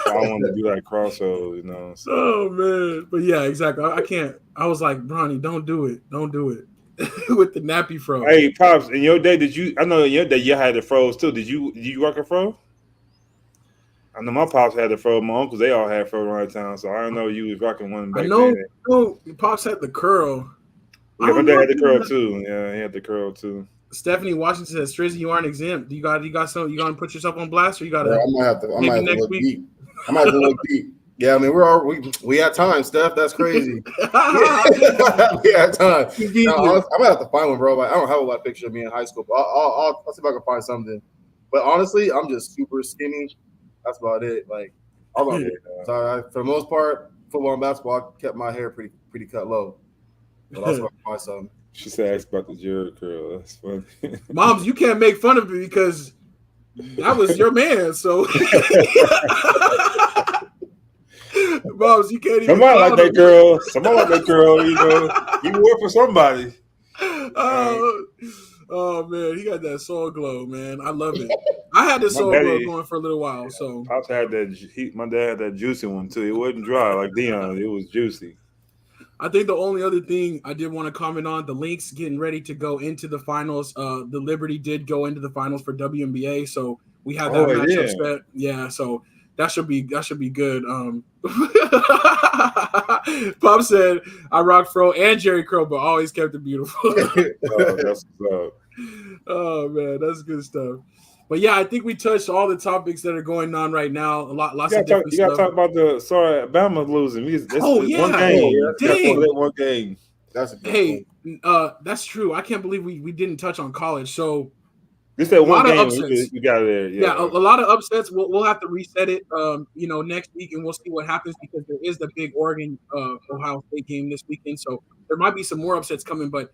wanted to do like Crossroads. You know. So. Oh man, but yeah, exactly. I can't. I was like, Bronny, don't do it with the nappy fro. Hey, Pops, in your day, I know in your day you had the fros too. Did you rock a fro? I know my pops had the fro. My uncles, they all had fro around town. So I don't know you was rocking one back then. No, Pops had the curl. Yeah, my dad had the curl too. Yeah, he had the curl too. Stephanie Washington says, Strizzy, you aren't exempt. You got some. You gonna put yourself on blast, or you got to? I might have to look deep. I might have to look deep. Yeah, I mean we have time, Steph. That's crazy. We have time. No, I'm gonna have to find one, bro. Like, I don't have a lot of picture of me in high school, but I'll see if I can find something. But honestly, I'm just super skinny. That's about it. Like, for the most part, football and basketball, I kept my hair pretty cut low. But I'll find something. She said ask about the Jared curl. That's funny. Moms, you can't make fun of me because that was your man. So, Moms, you can't even. Somebody like that girl. Somebody like that girl. You know, you work for somebody. Oh man, he got that soul glow, man. I love it. I had this soul glow going for a little while. So Pops had that. My dad had that juicy one too. It wasn't dry like Dion. It was juicy. I think the only other thing I did want to comment on, the Lynx getting ready to go into the finals. The Liberty did go into the finals for WNBA, so we have that matchup set. Yeah, so that should be good. Pop said I rock Fro and Jerry Curl, but always kept it beautiful. That's what's up. Oh man, that's good stuff. But yeah, I think we touched all the topics that are going on right now. Lots of different stuff. You got to talk about Alabama losing. One game. Dang. One game. That's a good point. That's true. I can't believe we didn't touch on college. So this that one game we got there. Yeah, a lot of upsets. We'll have to reset it, next week, and we'll see what happens because there is the big Oregon Ohio State game this weekend. So there might be some more upsets coming. But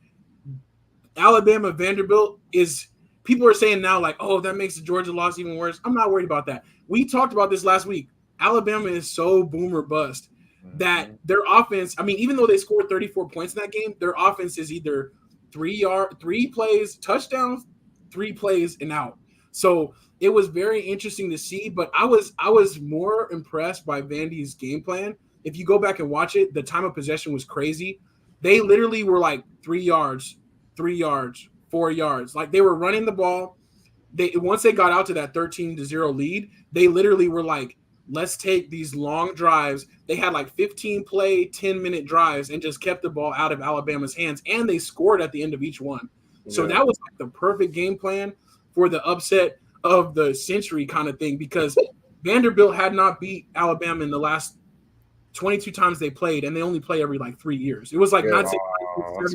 Alabama Vanderbilt is. People are saying now, like, oh, that makes the Georgia loss even worse. I'm not worried about that. We talked about this last week. Alabama is so boom or bust that their offense, I mean, even though they scored 34 points in that game, their offense is either 3 plays, touchdowns, 3 plays, and out. So it was very interesting to see, but I was more impressed by Vandy's game plan. If you go back and watch it, the time of possession was crazy. They literally were like 3 yards, 4 yards. Like they were running the ball. Once they got out to that 13-0 lead, they literally were like, let's take these long drives. They had like 15-play, 10-minute drives and just kept the ball out of Alabama's hands. And they scored at the end of each one. So that was like the perfect game plan for the upset of the century kind of thing, because Vanderbilt had not beat Alabama in the last 22 times they played, and they only play every like 3 years. It was like that's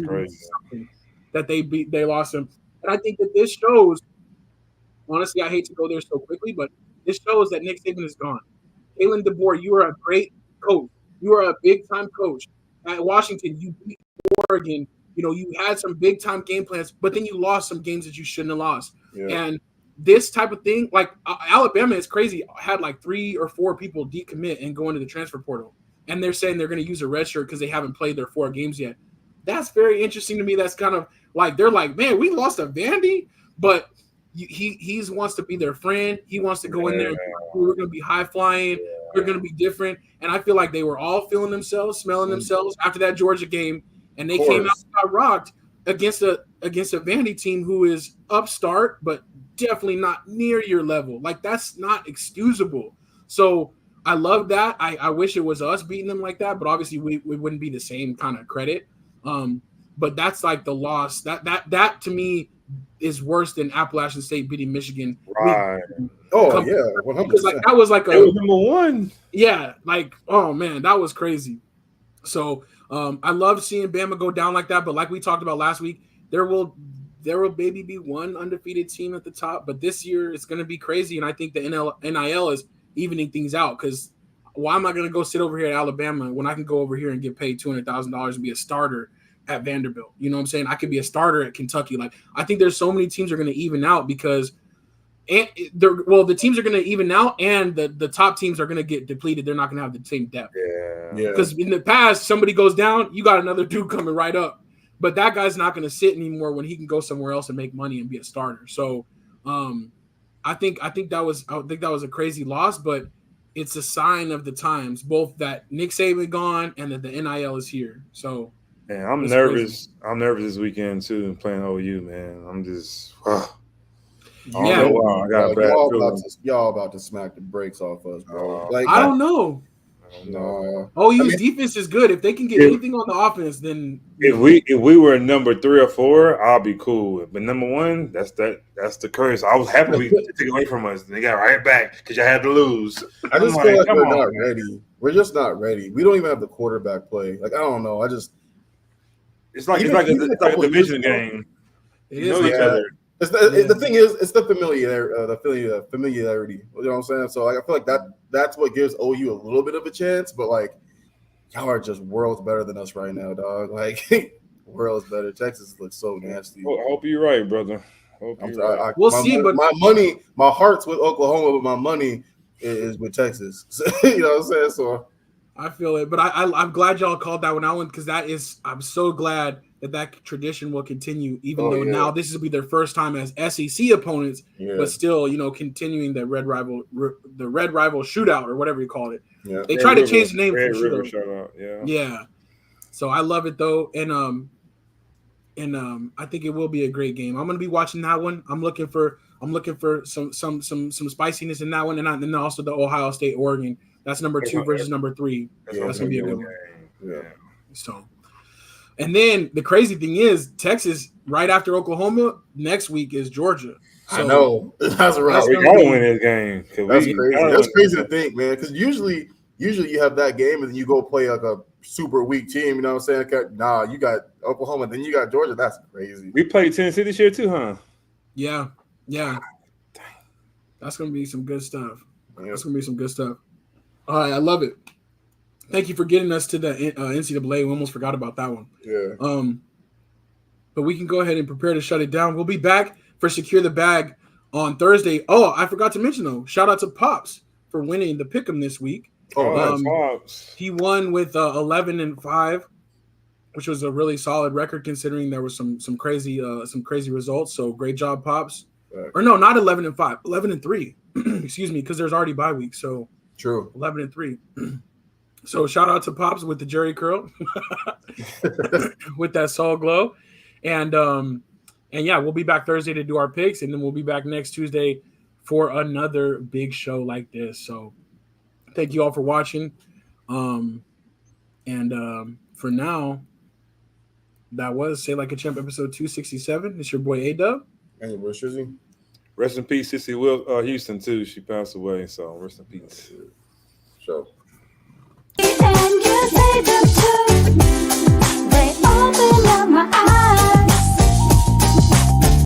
crazy. That they lost them. And I think that this shows honestly, I hate to go there so quickly, but this shows that Nick Saban is gone. Kalen DeBoer, you are a great coach. You are a big time coach. At Washington, you beat Oregon. You know, you had some big time game plans, but then you lost some games that you shouldn't have lost. Yeah. And this type of thing, like Alabama is crazy, had like 3 or 4 people decommit and go into the transfer portal. And they're saying they're going to use a red shirt because they haven't played their 4 games yet. That's very interesting to me. That's kind of like, they're like, man, we lost to Vandy, but he wants to be their friend. He wants to go in there. We're going to be high flying. We're going to be different. And I feel like they were all feeling themselves, smelling themselves after that Georgia game. And they came out and got rocked against a Vandy team who is upstart, but definitely not near your level. Like, that's not excusable. So I love that. I wish it was us beating them like that, but obviously we wouldn't be the same kind of credit. But that's like the loss. That to me is worse than Appalachian State beating Michigan. Right. Oh yeah, 100%. Because like that was like It was number one. yeah, like, oh man, that was crazy. So I love seeing Bama go down like that. But like we talked about last week, there will maybe be one undefeated team at the top. But this year it's going to be crazy. And I think the NIL is evening things out, because why am I going to go sit over here at Alabama when I can go over here and get paid $200,000 and be a starter at Vanderbilt? You know what I'm saying? I could be a starter at Kentucky. Like, I think there's so many teams are going to even out because the teams are going to even out, and the top teams are going to get depleted. They're not going to have the same depth. Yeah. Because in the past, somebody goes down, you got another dude coming right up. But that guy's not going to sit anymore when he can go somewhere else and make money and be a starter. So I think that was a crazy loss, but it's a sign of the times, both that Nick Saban gone and that the NIL is here. So man, I'm nervous. Crazy. I'm nervous this weekend too, playing OU, man. I'm just y'all about to smack the brakes off us, bro. I don't know. No. OU's defense is good. If they can get anything on the offense, then if we were number 3 or 4, I'll be cool. But number 1, that's the curse. I was happy we took it away from us. They got right back because you had to lose. I just feel like we're not ready. We're just not ready. We don't even have the quarterback play. Like, I don't know. It's like a division game. It is each other. The thing is, it's the familiarity. You know what I'm saying? So like, I feel like that's what gives OU a little bit of a chance. But like, y'all are just worlds better than us right now, dog. Like, worlds better. Texas looks so nasty. Well, I hope you're right, brother. We'll see. But my heart's with Oklahoma, but my money is with Texas. You know what I'm saying? So I feel it. But I'm glad y'all called that one out, because I'm so glad that tradition will continue, even though now this will be their first time as SEC opponents, but still, continuing the red rival shootout, or whatever you call it. Yeah. They tried to change the name for shootout. Yeah. So I love it though, and I think it will be a great game. I'm going to be watching that one. I'm looking for some spiciness in that one, and then also the Ohio State Oregon. That's number 2 versus number 3. That's going to be a good one. Yeah. So. And then the crazy thing is, Texas, right after Oklahoma, next week is Georgia. So I know. That's right. We're going to win this game. That's crazy. That's crazy to think, man. Because usually you have that game and then you go play like a super weak team. You know what I'm saying? Nah, you got Oklahoma, then you got Georgia. That's crazy. We played Tennessee this year too, huh? Yeah. That's going to be some good stuff. That's going to be some good stuff. All right, I love it. Thank you for getting us to the NCAA. We almost forgot about that one. Yeah. But we can go ahead and prepare to shut it down. We'll be back for Secure the Bag on Thursday. Oh, I forgot to mention, though, shout out to Pops for winning the Pick'em this week. Pops. He won with 11-5, which was a really solid record considering there was some crazy results. So great job, Pops. Right. Or no, not 11-5, 11-3. Excuse me, because there's already bye week. So true. 11-3. So shout out to Pops with the Jerry curl, with that Soul Glow, and yeah, we'll be back Thursday to do our picks, and then we'll be back next Tuesday for another big show like this. So thank you all for watching, and for now, that was Say Like a Champ episode 267. It's your boy A-Dub. Hey, where's Shizzy? Rest in peace, Sissy Will Houston too. She passed away, so rest in peace. Sure.